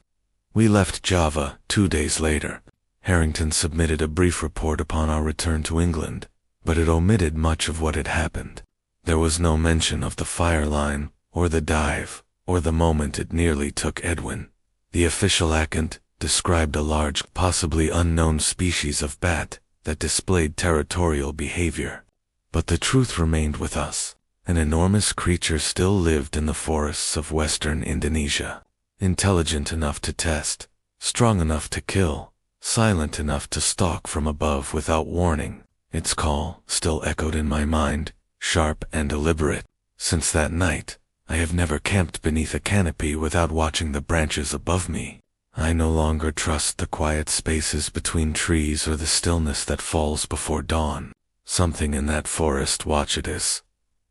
We left Java 2 days later. Harrington submitted a brief report upon our return to England, but it omitted much of what had happened. There was no mention of the fire line, or the dive, or the moment it nearly took Edwin. The official account described a large, possibly unknown species of bat that displayed territorial behavior. But the truth remained with us. An enormous creature still lived in the forests of western Indonesia. Intelligent enough to test, strong enough to kill, silent enough to stalk from above without warning. Its call still echoed in my mind, sharp and deliberate. Since that night, I have never camped beneath a canopy without watching the branches above me. I no longer trust the quiet spaces between trees or the stillness that falls before dawn. Something in that forest watched us,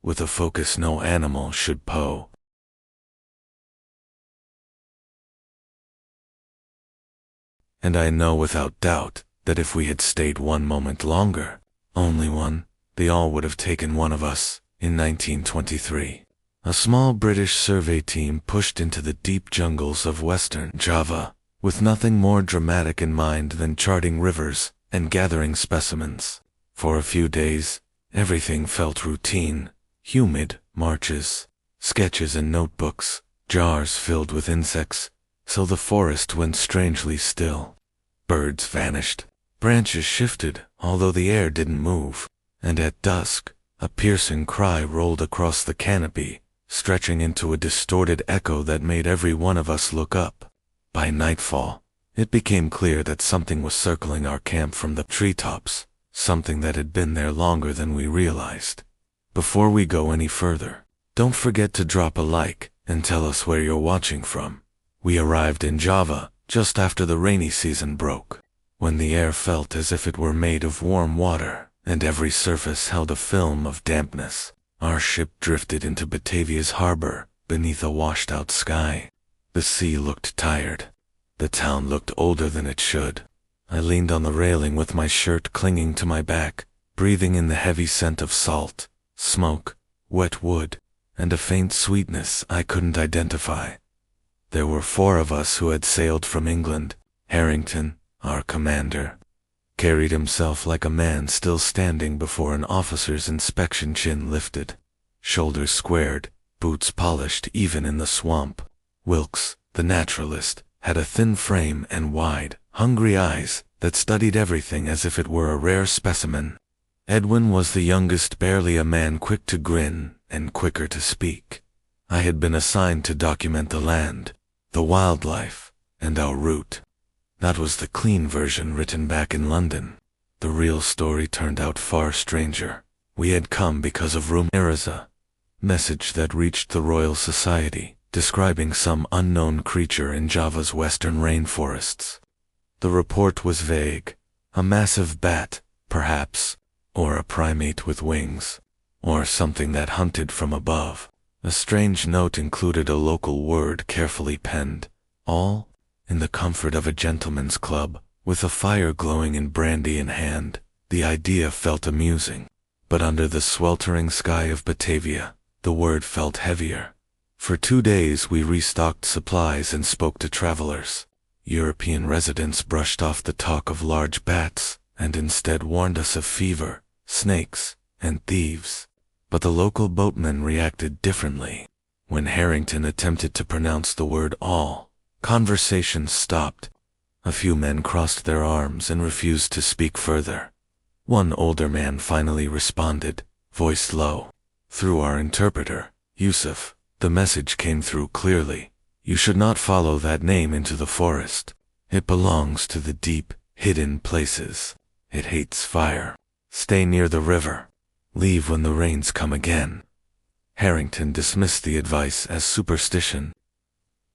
with a focus no animal should poe. And I know without doubt that if we had stayed one moment longer, only one, they all would have taken one of us. In 1923, a small British survey team pushed into the deep jungles of western Java, with nothing more dramatic in mind than charting rivers and gathering specimens. For a few days, everything felt routine: humid marches, sketches and notebooks, jars filled with insects, so the forest went strangely still. Birds vanished, branches shifted, although the air didn't move, and at dusk, a piercing cry rolled across the canopy, stretching into a distorted echo that made every one of us look up. By nightfall, it became clear that something was circling our camp from the treetops, something that had been there longer than we realized. Before we go any further, don't forget to drop a like and tell us where you're watching from. We arrived in Java just after the rainy season broke, when the air felt as if it were made of warm water, and every surface held a film of dampness. Our ship drifted into Batavia's harbor, beneath a washed-out sky. The sea looked tired. The town looked older than it should. I leaned on the railing with my shirt clinging to my back, breathing in the heavy scent of salt, smoke, wet wood, and a faint sweetness I couldn't identify. There were 4 of us who had sailed from England. Harrington, our commander, carried himself like a man still standing before an officer's inspection, chin lifted, shoulders squared, boots polished even in the swamp. Wilkes, the naturalist, had a thin frame and wide, hungry eyes that studied everything as if it were a rare specimen. Edwin was the youngest, barely a man, quick to grin and quicker to speak. I had been assigned to document the land, the wildlife, and our route. That was the clean version written back in London. The real story turned out far stranger. We had come because of There is a message that reached the Royal Society, describing some unknown creature in Java's western rainforests. The report was vague. A massive bat, perhaps, or a primate with wings, or something that hunted from above. A strange note included a local word carefully penned, all in the comfort of a gentleman's club, with a fire glowing in brandy in hand. The idea felt amusing, but under the sweltering sky of Batavia, the word felt heavier. For 2 days we restocked supplies and spoke to travelers. European residents brushed off the talk of large bats, and instead warned us of fever, snakes, and thieves. But the local boatmen reacted differently. When Harrington attempted to pronounce the word all, conversation stopped. A few men crossed their arms and refused to speak further. One older man finally responded, voice low. Through our interpreter, Yusuf, the message came through clearly. You should not follow that name into the forest. It belongs to the deep, hidden places. It hates fire. Stay near the river. Leave when the rains come again. Harrington dismissed the advice as superstition.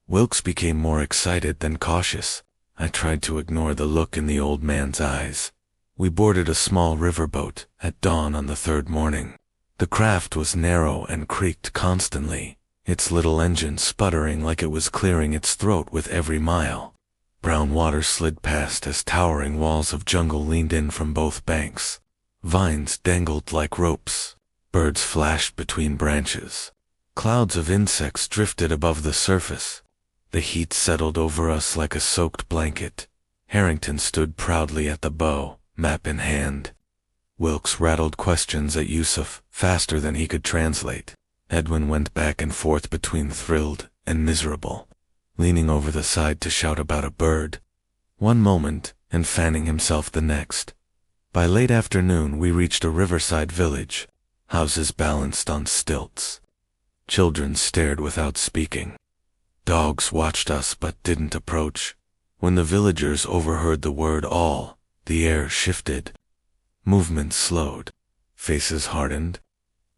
Wilkes became more excited than cautious. I tried to ignore the look in the old man's eyes. We boarded a small riverboat at dawn on the 3rd morning. The craft was narrow and creaked constantly, its little engine sputtering like it was clearing its throat with every mile. Brown water slid past as towering walls of jungle leaned in from both banks. Vines dangled like ropes. Birds flashed between branches. Clouds of insects drifted above the surface. The heat settled over us like a soaked blanket. Harrington stood proudly at the bow, map in hand. Wilkes rattled questions at Yusuf faster than he could translate. Edwin went back and forth between thrilled and miserable, leaning over the side to shout about a bird one moment and fanning himself the next. By late afternoon we reached a riverside village, houses balanced on stilts. Children stared without speaking. Dogs watched us but didn't approach. When the villagers overheard the word all, the air shifted. Movement slowed. Faces hardened.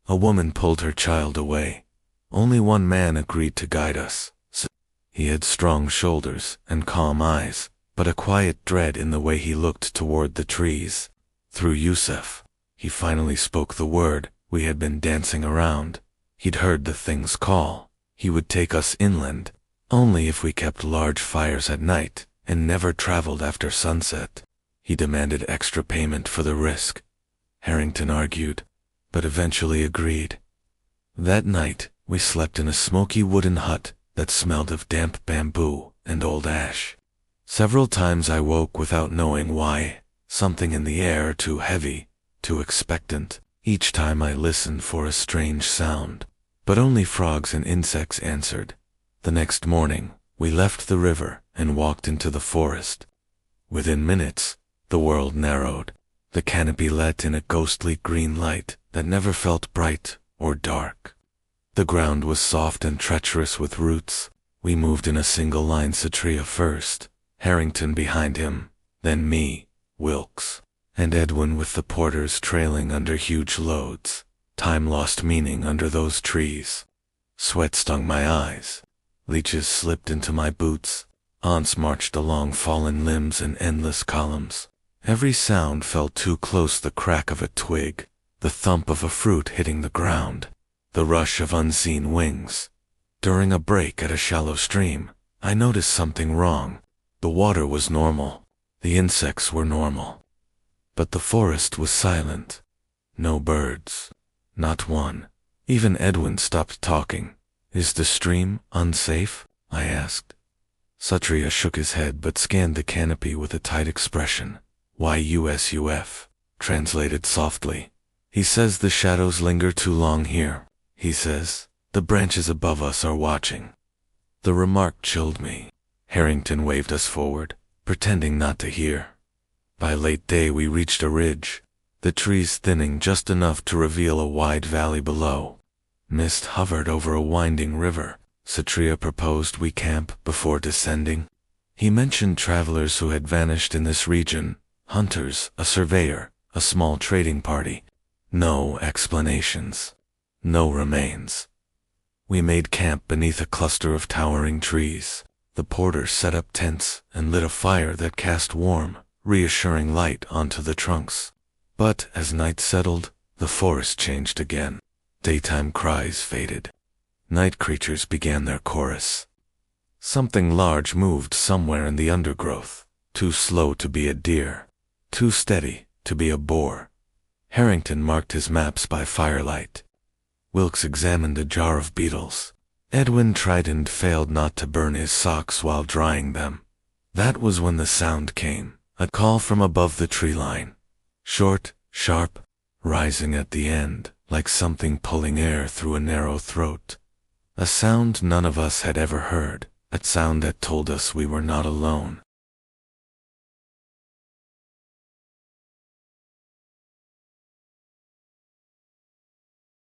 A woman pulled her child away. Only one man agreed to guide us. He had strong shoulders and calm eyes, but a quiet dread in the way he looked toward the trees. Through Yusuf, he finally spoke the word we had been dancing around. He'd heard the things call. He would take us inland, only if we kept large fires at night and never traveled after sunset. He demanded extra payment for the risk. Harrington argued, but eventually agreed. That night, we slept in a smoky wooden hut that smelled of damp bamboo and old ash. Several times I woke without knowing why, something in the air too heavy, too expectant. Each time I listened for a strange sound, but only frogs and insects answered. The next morning, we left the river and walked into the forest. Within minutes, the world narrowed. The canopy let in a ghostly green light that never felt bright or dark. The ground was soft and treacherous with roots. We moved in a single line, Satria first, Harrington behind him, then me, Wilkes, and Edwin with the porters trailing under huge loads. Time lost meaning under those trees. Sweat stung my eyes. Leeches slipped into my boots. Ants marched along fallen limbs in endless columns. Every sound felt too close: the crack of a twig, the thump of a fruit hitting the ground, the rush of unseen wings. During a break at a shallow stream, I noticed something wrong. The water was normal. The insects were normal. But the forest was silent. No birds. Not one. Even Edwin stopped talking. Is the stream unsafe? I asked. Satria shook his head but scanned the canopy with a tight expression. YUSUF, translated softly. He says the shadows linger too long here. He says, the branches above us are watching. The remark chilled me. Harrington waved us forward, pretending not to hear. By late day we reached a ridge, the trees thinning just enough to reveal a wide valley below. Mist hovered over a winding river. Satria proposed we camp before descending. He mentioned travelers who had vanished in this region, hunters, a surveyor, a small trading party. No explanations. No remains. We made camp beneath a cluster of towering trees. The porters set up tents and lit a fire that cast warm, reassuring light onto the trunks. But as night settled, the forest changed again. Daytime cries faded. Night creatures began their chorus. Something large moved somewhere in the undergrowth, too slow to be a deer, too steady to be a boar. Harrington marked his maps by firelight. Wilkes examined a jar of beetles. Edwin tried and failed not to burn his socks while drying them. That was when the sound came, a call from above the tree line. Short, sharp, rising at the end, like something pulling air through a narrow throat. A sound none of us had ever heard, a sound that told us we were not alone.